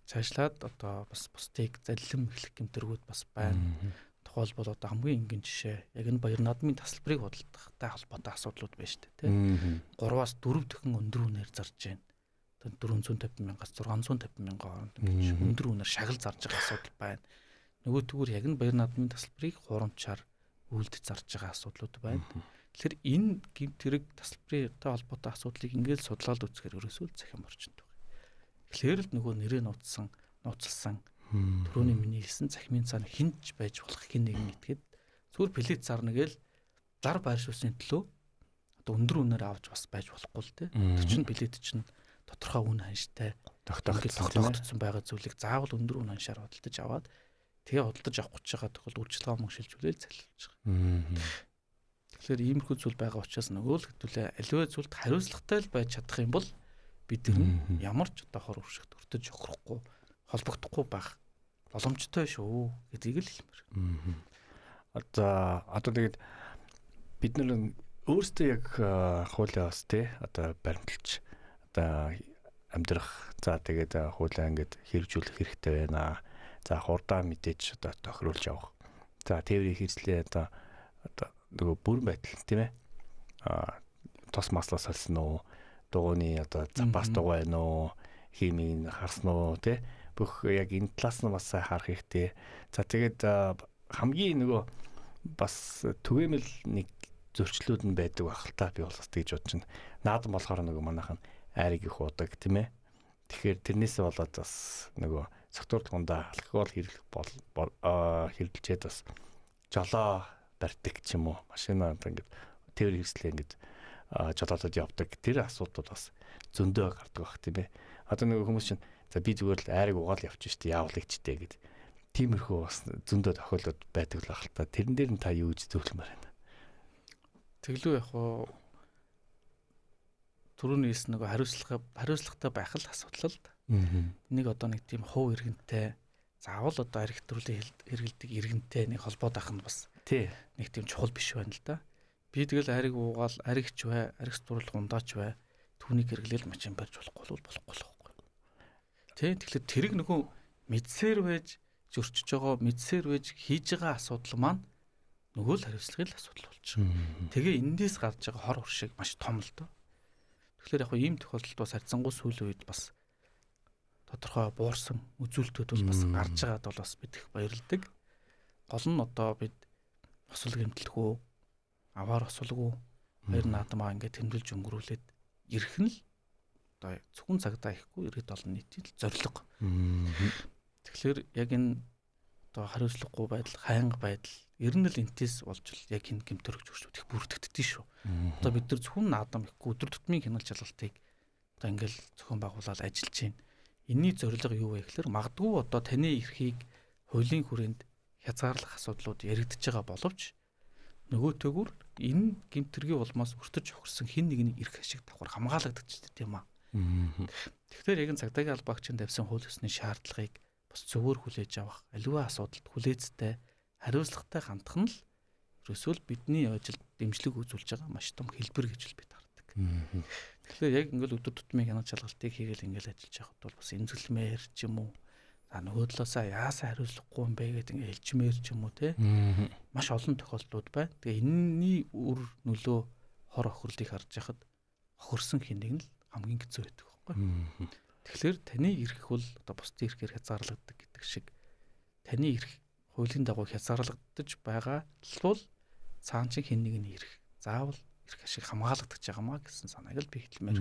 цаашлаад одоо бас бусдыг заллим эхлэх гэмтэргүүд бас байна. Тухайлбал одоо хамгийн энгийн жишээ яг энэ баяр наадмын тасалбарыг худалдахтай холбоотой асуудлууд байна шүү дээ, тийм. 3-аас 4 дахин өндөр үнээр зарж байна. 450 мянгаас 650 мянган хооронд ингэж өндөр үнээр шагал зарж байгаа асуудал байна. Нөгөөдгөр яг нь баяр наадмын тасалбарыг хурамчаар үйлдэж зарж байгаа асуудлууд байна. Тэгэхээр энэ гэмт хэрэг тасалбартай холбоотой асуудлыг ингээд судлаад үзэхээр ерөөсөө захин орчинд байна. Тэгэхээр л нөгөө нэрээ нууцлсан түрүүний миний хэлсэн цахимын цаана хинж байж болох хин нэгэн итгээд зүгээр плет зарна гээл зар байршуулсан төлөө одоо өндөр үнээр авч бас байж болохгүй л те. Тэр чинь плет чинь тодорхой үн ханштай тогтогдсон байгаа зүйлийг заавал өндөр үн ханшаар худалдаж аваад тэгээ худалдаж авах гэж байгаа тохиолдолд үйлчилгээ мөнгөшилжүүлэл цалилж байгаа. Тэгэхээр иймэрхүү зүйл байгаа учраас нөгөө л хэдүүлээ аливаа зүйлд хариуцлагатай л байж чадах юм бол бид ямар ч одоо хор өршөгт өртөж охирохгүй холбогдохгүй байх боломжтой шүү гэдгийг л хэлмээр. Одоо тэгээд бид нар өөрсдөө яг хуулиа бас тий одоо баримталж одоо амьдрах за тэгээд хуулиа ингээд хэрэгжүүлэх хэрэгтэй байна. За хурдаа мэдээж одоо тохируулж явах. За тээврийн хэрэгслээ одоо нөгөө бүрэн байдал тийм ээ. Тос маслаас олсон уу? Дугууны одоо запас дугуй байна уу? Химийн харсан уу тий? Бүх яг энэ талаас нь бас харах хэрэгтэй. За тэгээд хамгийн нөгөө бас түгээмэл нэг зөрчлүүд нь байдаг байх л та би бол бас тэгж бодож байна. Наадам болохоор нөгөө манайхан айрыг их удаг тийм ээ. Тэгэхээр тэрнээсээ болоод бас нөгөө согтуурлахундаа алкогол хэрэглэжээд бас жолоо барьдаг ч юм уу. Машинаа ингээд тээвэр хэрэгслээ ингээд жолоодод явдаг. Тэр асуудууд бас зөндөө гардаг байх тийм ээ. Одоо нөгөө хүмүүс чинь за би зүгээр л айрыг угаал явчих штэ яавал ичтэй гэд. Тиймэрхүү бас зөндөө тохиолдод байдаг л байх л та. Тэрэн дээр нь та юу гэж зөвлөмөр байна? Тэглүү яг хоо түрүүнээс нөгөө хариуцлагатай байх л асуудал л да. Нэг одоо нэг тийм хов иргэнтэй заавал одоо арх төрлийн хэрэгэлдэг иргэнтэй нэг холбоод авах нь бас тий нэг тийм чухал биш байна л да. Би тэгэл ариг уугаал аригч бай, аригс дурлах ундаач бай түүнийг хэрэглээл машин барьж болохгүй байхгүй. Тий тэгэхээр тэрэг нөгөө мэдсээр байж зөрчиж байгаа мэдсээр байж хийж байгаа асуудал маань нөгөө л хариуцлагын асуудал болж байгаа. Тэгээ эндээс гарч байгаа хор уршиг маш том л доо. Тэгэхээр яг ийм тохиолдолд бас харьцангуй сүүлийн үед бас тодорхой буурсан үзүүлэлтүүд бол бас гарч байгаад бол бас бид их баярлдаг. Гол нь одоо бид осол гэмтэлгүй аваар осолгүй хоёр наадмаа ингээд тэмдэглэж өнгөрүүлээд ирэх нь л одоо зөвхөн цагдаа ихгүй иргэд олон нийтийн зорилго. Тэгэхээр яг энэ одоо хариуцлагагүй байдал, хайнга байдал ер нь л энтэс болж л яг энэ гэмтөрөгч өршүүд их бүрдэгддэж шүү. Одоо бид нар зөвхөн наадам ихгүй өдөр тутмын хяналт шалгалтыг одоо ингээл зөвхөн байгуулаад ажиллаж байна. Энийний зорилго юу вэ гэхээр магадгүй одоо таны эрхийг хуулийн хүрээнд хязгаарлах асуудлууд яригдж байгаа боловч нөгөөтэйгүр энэ гэмтэргийн улмаас өртөж хохирсон хэн нэгний эрх ашиг давхар хамгаалагдчихдаг тийм аа. Тэгэхээр яг энэ цагдаагийн албаагчид тавьсан хууль ёсны шаардлагыг бас зөвөр хүлээж авах, аливаа асуудалд хүлээцтэй, хариуцлагатай хандах нь л ерөөсөө бидний ажилд дэмжлэг үзүүлж байгаа маш том хэлбэр гэж бид хардаг. Тэгэхээр яг ингээл өдөр тутмын хяналт шалгалтыг хийгээл ингээл ажиллаж байхад бол бас эмзэглэмээр ч юм уу нөгөө талаасаа яасаа хариуцлахгүй юм бэ гэдэг ингээ хэлчмээр ч юм уу те маш олон тохиолдлууд байна. Тэгээ энэний үр нөлөө хор охирлыг харж байхад охирсон хинэг нь л хамгийн хэцүү байдаг байхгүй. Тэгэхээр таны эрх бол одоо бусдын эрхээр хязгаарлагддаг гэдэг шиг таны эрх хуулийн дагуу хязгаарлагдаж байгаа бол цаан чинь хэн нэгний эрх заавал эрх ашиг хамгаалагдаж байгаамаа гэсэн санааг л би хэлмээр.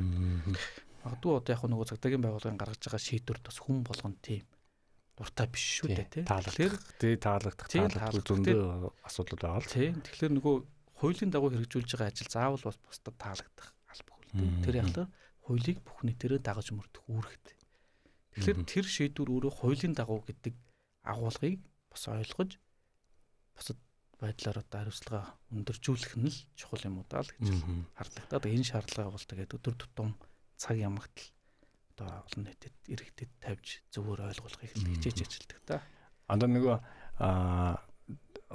Магадгүй одоо яг нөгөө цагдаагийн байгууллагын гаргаж байгаа шийдвэрт бас хүн болгон тийм дуртай биш шүү дээ тий. Таалагдах зөндөө асуудал байгаа л. Тий. Тэгэхээр нөгөө хуулийн дагуу хэрэгжүүлж байгаа ажил заавал бас бусдад таалагдах албагүй л. Тэр яг л хуулийг бүх нийтээрээ дагаж мөрдөх үүрэгтэй. Тэгэхээр тэр шийдвэр өөрөө хуулийн дагуу гэдэг агуулгыг бас ойлгож бусад байдлаар одоо хариуцлага өндөржүүлэх нь л чухал юм уу даа л гэж хардаг. Одоо энэ шаардлагыг бол тэгээд өдөр тутам цаг ямагт одоо олон нийтэд иргэдэд тавьж зөвөр ойлгуулахыг хичээж ажилладаг та. Одоо нөгөө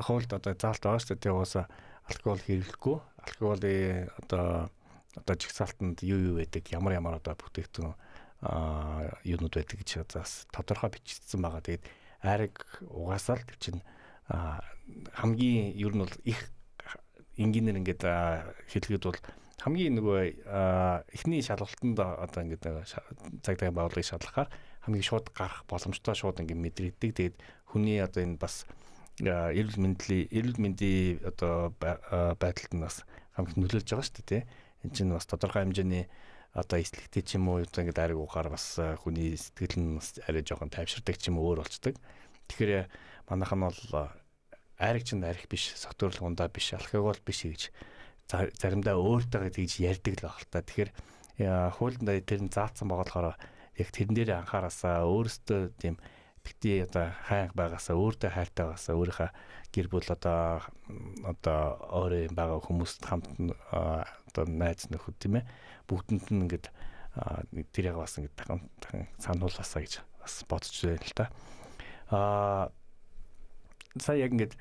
хуульд одоо заалт байгаа шүү дээ. Угаасаа алкогол хэрэглэхгүй, алкоголын одоо жигсаалтанд юу байдаг, ямар одоо бүтээгдэхүүн юунууд байдаг гэж бас тодорхой бичигдсэн байгаа. Тэгээд айрыг угаасаа л чинь хамгийн ер нь бол их энгийнээр ингээд хэлгээд бол хамгийн нөгөө эхний шалгалтанд одоо ингээд цагдаагийн байгууллагыг шалгахаар хамгийн шууд гарах боломжтой шууд ингээд мэдрэгдэг. Тэгээд хүний одоо энэ бас эрүүл мэндийн одоо байдалд нь бас хамгийн нөлөөлж байгаа шүү дээ. Энэ чинь бас тодорхой хэмжээний одоо эслэгтэй ч юм уу ингээд ариг угаар бас хүний сэтгэл нь бас арай жоохон тайвширдаг ч юм уу өөр болцдог. Тэгэхээр манайх нь бол ариг чинь арих биш, согтуурлаг ундаа биш, алкогол биш гэж заримдаа өөртөө тэгж ярьдаг л баг л та. Тэгэхээр хуулиндаа тэр нь заасан байгаа болохоор яг тэрэн дээр анхаараасаа өөрөөсөө тийм бити одоо хайнг байгаасаа өөртөө хайртай байгаасаа өөрийнхөө гэр бүл одоо өөрөө байгаа хүмүүст хамт одоо найз нөхөд тийм ээ бүгдэнд нь ингээд тэр яг бас ингээд дахин сануулаасаа гэж бас бодож байна л та. Сая яг ингээд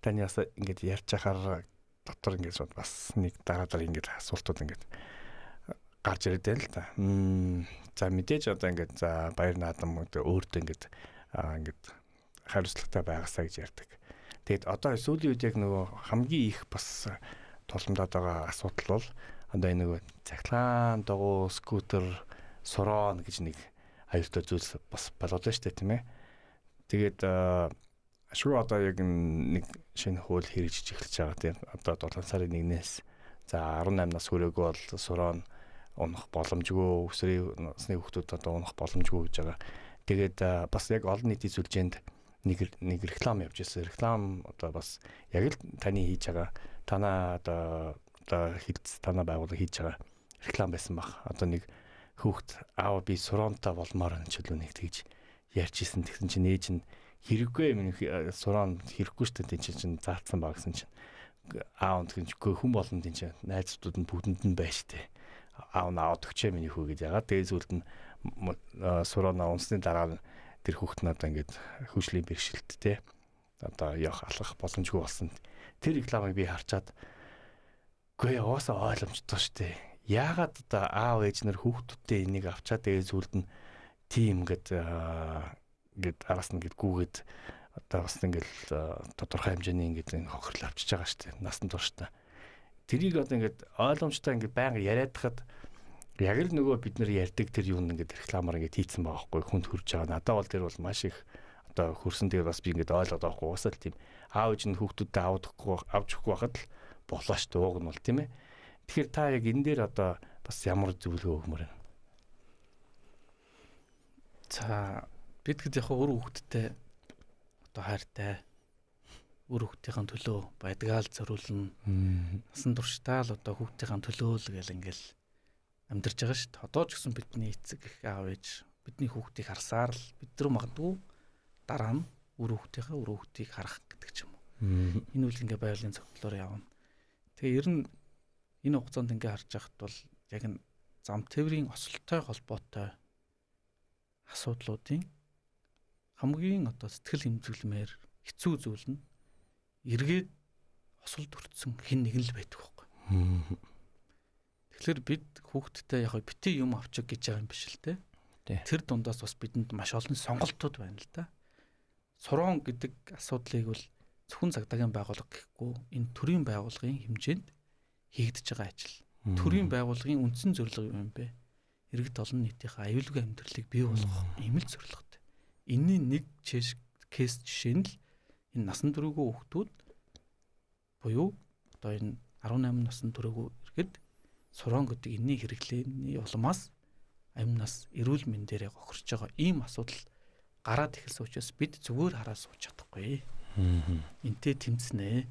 таны бас ингээд ярьж байхаар дотор ингээд бас нэг дараа ингээд асуултууд ингээд гарч ирээд байна л та. За мэдээж одоо ингээд за баяр наадам өөртөө ингээд хариуцлагатай байгаасаа гэж ярьдаг. Тэгэд одоо сүүлийн үед яг нөгөө хамгийн их бас тулгамдаад байгаа асуудал бол одоо энэ нөгөө цахилгаан дагуу скутер сурон гэж нэг аюултай зүйлс бас болоод байна шүү дээ тийм ээ. Тэгээд шууд одоо яг нэг шинэ хууль хэрэгжиж эхэлж байгаа тийм одоо 7 сарын 1-ээс за 18 нас хүрээгүй бол сурон унах боломжгүй өсрийн насны хүүхдүүд одоо унах боломжгүй гэж байгаа. Тэгээд бас яг олон нийтийн сүлжээнд нэг реклам явж ирсэн. Реклам одоо бас яг л таны хийж байгаа танаа одоо хилц танаа байгууллага хийж байгаа реклам байсан баг. Одоо нэг хүүхд аав би суронтой болмоор энэ ч үлээ нэг тэгж ярьж исэн. Тэгсэн чинь ээж нь хэрэггүй юм сурон хэрэггүй шүү дээ чинь заалцсан баг гэсэн чинь аав тэгэнчгүй хүн болно тийм чинь найзууд нь бүгдэнд нь байж тээ. Аав наваад өгчээ миний хүү гэж яагаад тэгээд зүйлд нь сурона унсны дараа тэр хүүхэд нь одоо ингээд хөгжлийн бэрхшээлт те одоо явах алхах боломжгүй болсон. Тэр рекламыг би харчаад гүй уусаа ойлгомжтой шүү дээ. Яагаад одоо аав ээж нар хүүхдүүдтэй энийг авчаад тэгээд зүйлд нь тийм ингээд араас нь ингээд гүгээд одоо бас ингээд тодорхой хэмжээний ингээд хохирол авчиж байгаа шүү дээ. Насан туршдаа. Тэрийг одоо ингээд ойлгомжтой ингээд байнга яриад хахад яг л нөгөө бид нар ярьдаг тэр юм ингээд рекламаар ингээд хийцэн байгаа хгүй хүнд хүрж байгаа. Надад бол тэр бол маш их одоо хөрсөн дээр бас би ингээд ойлгоод байгаа хгүй. Уусаал тийм аав ээж нь хүүхдүүдэд авч өгөхгүй байхад л болоо ш тууг нь бол тийм ээ. Тэгэхээр та яг энэ дээр одоо бас ямар зөвлөгөө өгмөр вэ? За бид хэд яг өөр хүүхдтэй одоо хайртай өөр хүүхдийн төлөө байдгаа л зориулна. Насан туршдаа л одоо хүүхдийн төлөө л гэл ингээл амьдарч байгаа шүү дээ. Одоо ч гэсэн бидний эцэг их аав ээж бидний хүүхдийг харсаар л бид нар магадгүй дараа нь өөр хүүхдийг харах гэдэг ч юм уу. Энэ үл ингээ байгалийн цогцлоор явна. Тэгээ ер нь энэ хугацаанд ингээ харж байхад бол яг нь зам тээврийн осолтой холбоотой асуудлуудын хамгийн одоо сэтгэл хэмжүүлмээр хэцүү зүйл нь эргээд осолд өртсөн хэн нэг л байдаг байхгүй. Тэгэхээр бид хүүхдтэй яг бити юм авчих гэж байгаа юм биш л те. Тэр дундаас бас бидэнд маш олон сонголтууд байна л да. Сурон гэдэг асуудлыг бол зөвхөн цагдаагийн байгууллага гэхгүй энэ төрийн байгууллагын хэмжээнд хийгдэж байгаа ажил. Төрийн байгууллагын үндсэн зорилго юу юм бэ? Иргэд олон нийтийн аюулгүй амьдралыг бий болгох ийм л зорилготой. Энийн нэг кейс жишээ нь л энэ насан туршгүй хүүхдүүд буюу одоо энэ 18 насны түрээгүй иргэд сурон гэдэг энэний хэрэглээний улмаас амь нас эрүүл мэндээрээ гохирч байгаа ийм асуудал гараад ихэлсэн учраас бид зүгээр хараад сууж чадахгүй. Энтэй тэмцэнэ.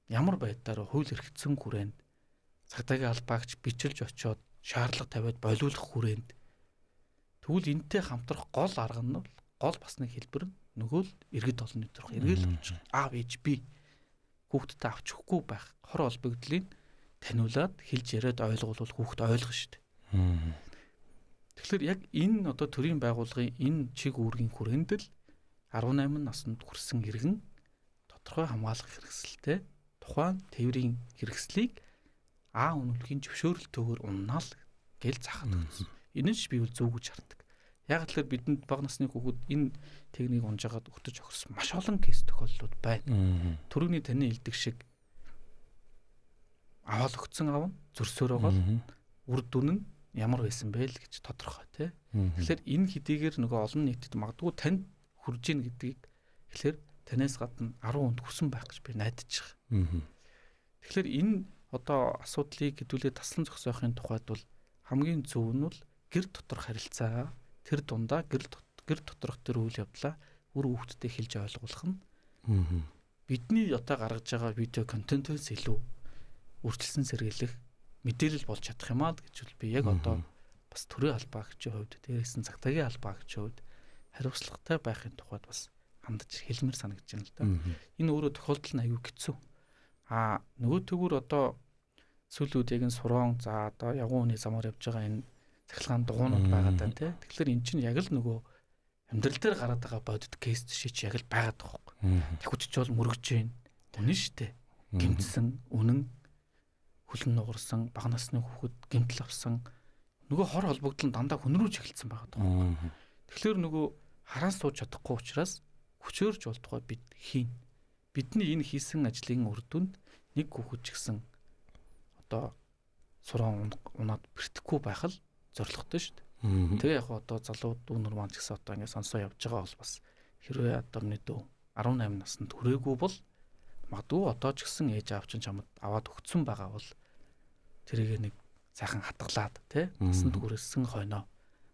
Ямар байдлаар хууль эрхцэн хүрээнд цагдаагийн албаагч бичилж очиод шаардлага тавиад болиулах хүрээнд тэгвэл энтэй хамтрах гол арга нь гол бас нэг хэлбэр нь нөгөө л иргэд олон нийт төрх эргэл болж аав ээж би хүүхдтэй авч өгөхгүй байх хор олбогдлыг таниулаад хэлж яриад ойлгуулвал хүүхд ойлгох шүү дээ. Тэгэхээр яг энэ одоо төрийн байгууллагын энэ чиг үүргийн хүрээнд л 18 наснд хүрсэн иргэн тодорхой хамгаалах хэрэгсэлтэй тухайн тээврийн хэрэгслийг үнэлэхийн зөвшөөрөлтөөр уннаал гэж захад өгсөн. Энэ ч би бол зөв гэж хардаг. Яг л бидэнд бага насны хүүхэд энэ техник унж агаад өртөж охирсон маш олон кейс тохиолдлууд байна. Төрөний таны хэлдэг шиг аваад өгсөн аав нь зөрсөөр байгаа үр дүн нь ямар байсан бэ л гэж тодорхой тий. Тэгэхээр энэ хэдийгээр нөгөө олон нийтэд магадгүй танд хүрж ийн гэдгийг тэгэхээр танаас гадна 10 хүнд хүрсэн байх гэж би найдаж байгаа. Тэгэхээр энэ одоо асуудлыг хэдүүлээ таслан зогсоохын тухайд бол хамгийн зөв нь бол гэр доторх харилцаа тэр дундаа гэр доторх тэр үйл явдлаа үр хүүхдэд хэлж ойлгуулах нь бидний одоо гаргаж байгаа видео контентоос илүү үржилсэн сэргийлэх мэдээлэл болж чадах юм аа гэж бол би яг одоо бас төрийн албаагчийн хувьд дээрээс нь цагтаагийн албаагчийн хувьд хариуцлагатай байхын тухайд бас хандаж хэлмээр санагдаж байна л да. Энэ өөрөө тохиолдол нь аюу хэцүү. Нөгөө төгөр одоо сүүлүүд яг энэ сурон за одоо ягуун хүний замаар явж байгаа энэ цахилгаан дугуйнууд байгаа даа тий. Тэгэхээр эн чинь яг л нөгөө амьдрал дээр гараад байгаа бодит кейс шиг яг л байгаад байгаа байхгүй. Тэхүүч ч бол мөргөж байна. Үнэн шүү дээ. Гэмтсэн, үнэн хүлэн нугарсан, бага насны хүүхэд гэмтэл авсан нөгөө хор холбогдол нь дандаа хүн рүү чиглэлсэн байгаа даа. Тэгэхээр нөгөө хараан сууж чадахгүй учраас хүчөөрж болтугай бид хийн. Бидний энэ хийсэн ажлын үр дүнд нэг хүүхэд ч гэсэн одоо суран унаад бэртэхгүй байх л зорилготой шүү дээ. Тэгээ яг одоо залууд дүүнэр маань ч гэсэн одоо ингэ сонсоо явж байгаа бол бас хэрвээ одоо миний дүү 18 наснд хүрээгүй бол магадгүй одоо ч гэсэн ээж аав чинь чамд аваад өгцөн байгаа бол тэрийг нэг сайхан хатгалаад тий насанд хүрээсэн хойноо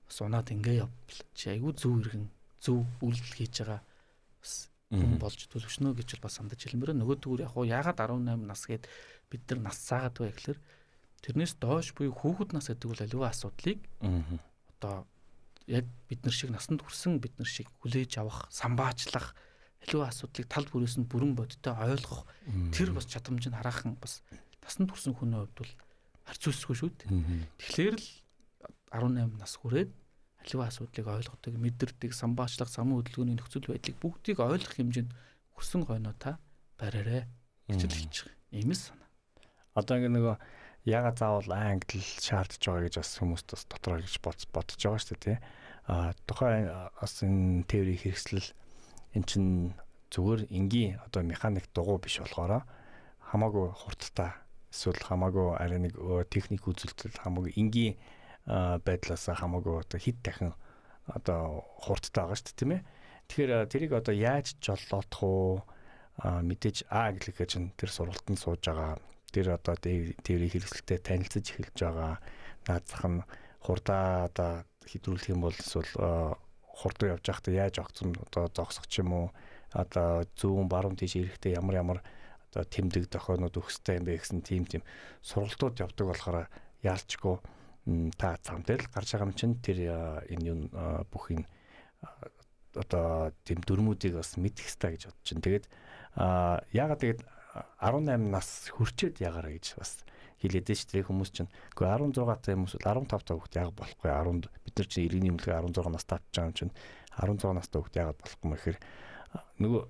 бас унаад ингэ явбал чи айгүй зөв иргэн зөв үйлдэл хийж байгаа бас хүн болж төлөвшнө гэж бас сандаж хэлмээр нөгөө төгөр яг яагаад 18 нас гээд бид нар нас цаагаад бай гэхэлэр тэрнээс доош буюу хүүхэд нас гэдэг бол аливаа асуудлыг одоо яг бид нар шиг насанд хүрсэн бид нар шиг хүлээж авах самбаачлах аливаа асуудлыг тал бүрээс нь бүрэн бодиттой ойлгох тэр бас чадамж нь хараахан бас насанд хүрсэн хүний хувьд бол харьцуулсгүй шүү дээ. Тэгэхээр л 18 нас хүрээд аливаа асуудлыг ойлгодог, мэдэрдэг, самбаачлах, самын хөдөлгөөний нөхцөл байдлыг бүгдийг ойлгох хэмжээнд хүрсэн хойноо та бариарай гэж хэлж байгаа. Иймээс санаа. Одоо ингэ нөгөө ягаад заавал англи шаардж байгаа гэж бас хүмүүст бас дотроо гэж бодож байгаа шүү дээ тий. Тухайн бас энэ теори хэрэгслэл эн чин зүгээр энгийн одоо механик дугуй биш болохоор хамаагүй хурдтай эсвэл хамаагүй арай нэг техник үзүүлэлт хамаагүй энгийн байдлаас хамаагүй одоо хэд дахин одоо хурдтай байгаа шүү дээ тийм ээ. Тэгэхээр тэрийг одоо яаж жолоодох уу мэдээж гэхлээр чинь тэр сургалтанд сууж байгаа тэр одоо теори хэрэгсэлтэй танилцж эхэлж байгаа наадах нь хурдаа одоо хэдрүүлэх юм бол эсвэл хурдан явж байхдаа яаж огцом одоо зогсох ч юм уу одоо зүүн баруун тийш эрэхтэй ямар одоо тэмдэг зохионууд өгөхтэй юм бэ гэсэн тийм сургалтууд явдаг болохоор яалчгүй та зам дээр л гарч байгаа юм чинь тэр энэ юм бүх энэ одоо тийм дүрмүүдийг бас мэдэх хэрэгтэй гэж бодож чинь. Тэгээд яагаад тэгээд 18 нас хүрчээд ягараа гэж бас хэлээд дээ шүү дээ хүмүүс чинь. Гэхдээ 16 та хүмүүс 15 та хүүхд яг болохгүй 10 бид нар чинь иргэний эмнэлгээ 16 настай авч байгаа юм чинь 16 настай хүүхд яагаад болохгүй юм гэхээр нөгөө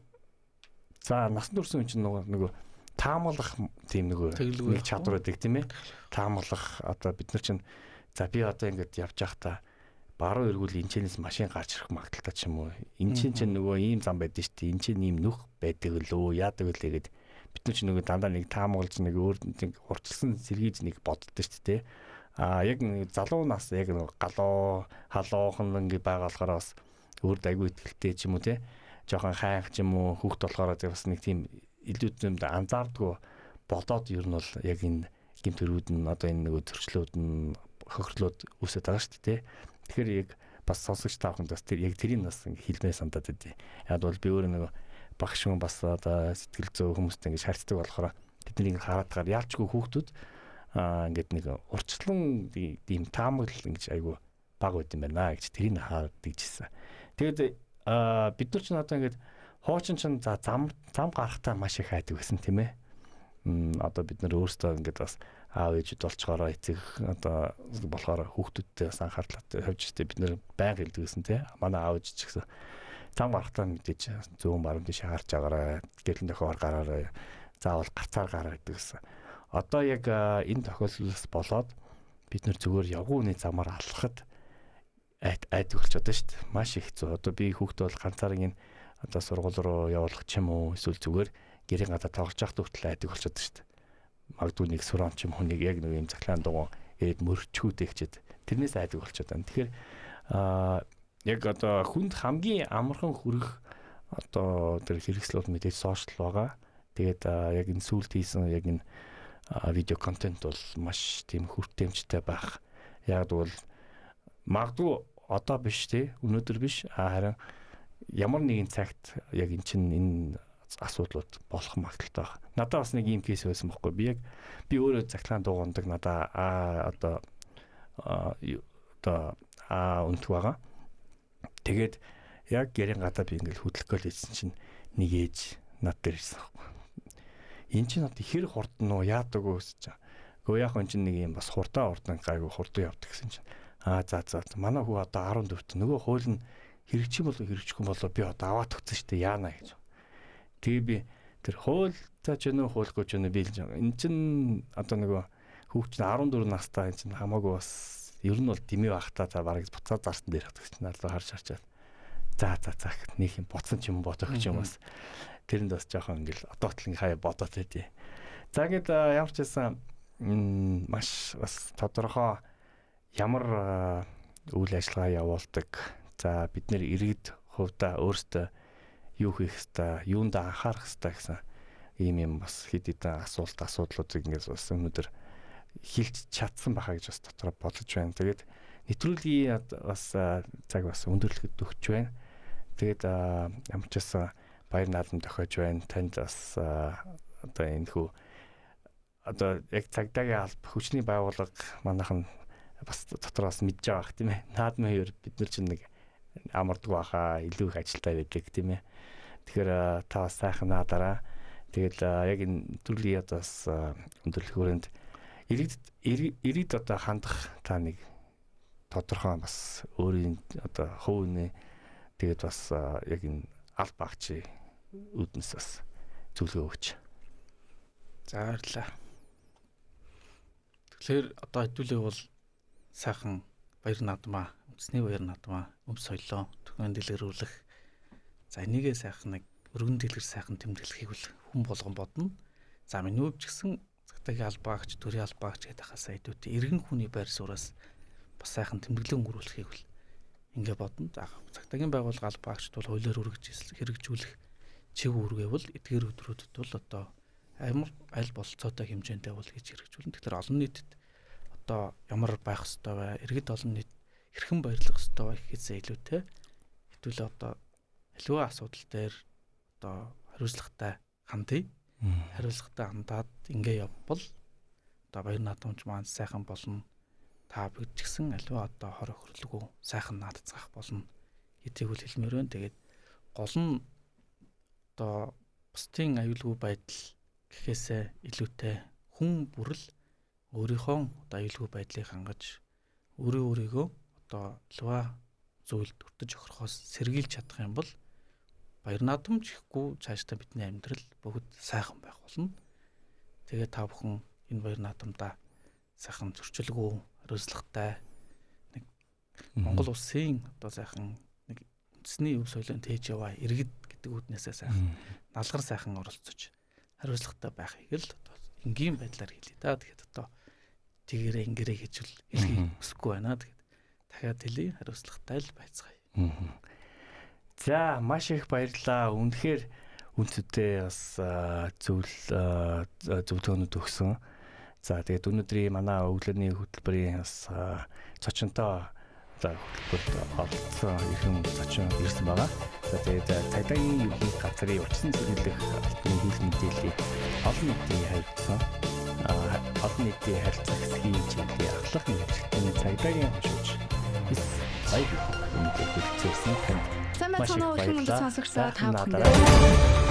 за насанд хүрсэн хүн чинь нөгөө таамаглах тийм нэг чадвар байдаг тийм ээ. Таамаглах одоо бид нар чинь за би одоо ингэж явж байхдаа баруун эргүүл энэчнээс машин гарч ирэх магадaltaй ч юм уу. Энэчин чинь нөгөө ийм зам байдаг шүү дээ. Энд чинь ийм нүх байдаг лөө яадаг үлээ гэд бид нар чинь нөгөө дандаа нэг таамаглаж нэг өөр нэг урталсан сэргийж нэг боддог шүү дээ. Яг нэг залуу нас яг нэг галуу халуухан ингэ байгаа болохоор бас өөр дайгүй ихтэй ч юм уу те. Жохон хайх ч юм уу хүүхд болохоор бас нэг тийм илүү зэмд анзаардгүй бодоод ер нь бол яг энэ гэмтэрүүд нь одоо энэ нөгөө зөрчлүүд нь хохирлууд үүсэж байгаа шүү дээ. Тэгэхээр яг бас сонсогч тааханд бас тэр яг тэрийг бас хэлмээ сандаад байдیں۔ Яг бол би өөрөө нөгөө багш хүн бас одоо сэтгэл зүй хүмүүстэй ингэж харьцдаг болохоор тэднийг хараад яалчгүй хүүхдүүд ингээд нэг урчлан ийм таамаглал ингэж айгу баг байд юм байна гэж тэрийг хаад дийжсэн. Тэгээд бид нар ч одоо ингээд хуучин ч за зам гарахтаа маш их хайдаг гэсэн тийм ээ. Одоо бид нар өөрсдөө ингээд бас аав ээжүүд болцохороо эцэг одоо болохоор хүүхдүүдтэй бас анхаарлаатай хавж штэ бид нэр байнга хэлдэг гэсэн тий. Манай аав ээж ч гэсэн зам гарахтаа мэдээж зүүн баруун тийш харж агаараа гэлэн дохоор гараараа заавал гарцаар гараа гэдэг гэсэн. Одоо яг энэ тохиолдлоос болоод бид нэр зүгээр явгууны замаар алхахад айдаг болчиход штэ. Маш их хэцүү. Одоо би хүүхдээ бол ганцаараа энэ одоо сургууль руу явуулах ч юм уу эсвэл зүгээр гэрийн гадаа тоглож явах хүртэл айдаг болчиход штэ. Магадгүй нэг сурам ч юм хүнийг яг нэг юм захлаан дугуй ирээд мөрчгүүдэй гэчихэд тэрнээс айдаг болчиход байна. Тэгэхээр яг одоо хүнд хамгийн амархан хүрэх одоо тэр хэрэгслүүд мэдээж сошиал байгаа. Тэгээд яг энэ сүүлд хийсэн яг энэ видео контент бол маш тийм хүртээмжтэй байх. Яг бол магадгүй одоо биш тий өнөөдөр биш харин ямар нэгэн цагт яг эн чинь энэ асуудлууд болох магадaltaй байна. Надад бас нэг юм кейс байсан байхгүй. Би өөрөө цагтаан дуугандаг надаа одоо үнэлэх байгаа. Тэгээд яг гэрийн гадаа би ингээл хөдлөх гол хийсэн чинь нэг ээж над дээр ирсэн байхгүй. Энд чинь одоо хэр хурдан уу яадаг уу гэж. Гэхдээ яг энэ чинь нэг юм бас хурдан гайгүй хурдан явдаг гэсэн чинь. За манай хүү одоо 14-т нөгөө хууль нь хэрэгжих юм болов хэрэгжихгүй болов би одоо аваад өгсөн шүү дээ яана гэж. Тэгээ би тэр хууль тааж өнөө хуулгүй ч өнөө би энэ чинь одоо нөгөө хүүхд чинь 14 настай энэ чинь хамаагүй бас ер нь бол дэмий багтаа за бараг буцаад зарсан дээр хатдаг чинь алуу харж харчаад за нэг юм боцсон ч юм бодох ч юм бас тэрэнд бас жоохон ингээл одоотлын хаяа бодоод байдیں۔ За гээд ямар ч байсан маш бас тодорхой ямар үйл ажиллагаа явуулдаг. За бид нэр иргэд хувьдаа өөрсдөө юу хийх ёстой, юунд анхаарах ёстой гэсэн ийм бас хэд хэдэн асуудлуудыг ингээс бас өнөөдөр хилж чадсан байхаа гэж бас дотроо бодож байна. Тэгээд нэвтрүүлгийн бас цаг бас өндөрлөхөд өгч байна. Тэгээд ямар ч байсан баяр наадам тохиож байна. Танд бас одоо энэ хүү одоо яг цагдаагийн алба хүчний байгууллага манайхан бас дотроо бас мэдж байгаа тийм ээ. Наадмын хоёр бид нар чинь нэг амардаг байхаа илүү их ажилтай байдаг тийм ээ. Тэгэхээр та бас сайхан наадараа. Тэгэл яг энэ нэвтрүүлгийн бас өндөрлөх хүрээнд иргэд одоо хандах та нэг тодорхой бас өөрийн одоо хувь нэ тэгээд бас яг энэ аль багчийн үүднээс бас зөвлөгөө өгч. За баярлалаа. Тэгэхээр одоо хэдүүлээ бол сайхан баяр наадмаа, үндэсний баяр наадмаа соёлоо төгөөнд дэлгэрүүлэх. За энийгээ сайхан нэг өргөн дэлгэр сайхан тэмдэглэхийг бол хүн болгон бодно. За минь өвч гисэн цагтаагийн албаагч, төрийн албаагч гэдэг хасаа хэдүүтэй иргэн хүний байр суураас бас сайхан тэмдэглэн өнгөрүүлэхийг бол ингээ бодно. За цагтаагийн байгууллага албаагчд бол хуулиар хэрэгжүүлэх чиг үүргээ бол эдгээр өдрүүдэд бол одоо амар аль болцоотой хэмжээндээ бол хийж хэрэгжүүлнэ. Тэгэхээр олон нийтэд одоо ямар байх ёстой вэ? Иргэд олон нийт хэрхэн баярлах ёстой вэ гэхээсээ илүүтэй хэдүүлээ одоо аливаа асуудал дээр одоо хариуцлагатай хандъя. Хариуцлагатай хандаад ингээ явбал одоо баяр наадамч маань сайхан болно. Та бид ч гэсэн аливаа одоо хор өхөрлөгөө сайхан наадцгаах болно. Хэдийг үл хэлмээр байна. Тэгээд гол нь одоо бусдын аюулгүй байдал гэхээсээ илүүтэй хүн бүрл өөрийнхөө одоо аюулгүй байдлыг хангаж өөрийгөө одоо аливаа зүйлд өртөж охирохоос сэргийлж чадах юм бол баяр наадамч ихгүй цаашдаа бидний амьдрал бүгд сайхан байх болно. Тэгээд та бүхэн энэ баяр наадамдаа сайхан зөрчилгүй, хариуцлагатай нэг Монгол улсын одоо сайхан нэг үндэсний өв соёлын тээж яваа иргэд гэдэг үднээсээ сайхан налгар сайхан оролцож хариуцлагатай байхыг л одоо энгийн байдлаар хэлье да. Тэгэхээр одоо тэгэрээ ингэрээ гэж хэлхийг хүсэхгүй байна. Тэгээд дахиад хэлье, хариуцлагатай л байцгаая. За маш их баярлалаа. Үнэхээр үндэстэй бас зөвлөгөөнүүд өгсөн. За тэгээд өнөөдрийн манай өглөөний хөтөлбөрийн бас цочонтой хөтөлбөрт оролцсон ирхэн цочин ирсэн байгаа. За тэгээд цагдаагийн ерөнхий газрын утсан зөвлөх албаны хил мэдээллийг олон нийтийн харилцаа олон нийтийн харилцаа хэсгийн чиглэлийн ахлах нэгжлэгтийн цагдаагийн хошууч баяр өнөдөр хүрэлцээсэн танд Сайн байна уу хүмүүс сонсогчдоо та бүхэнд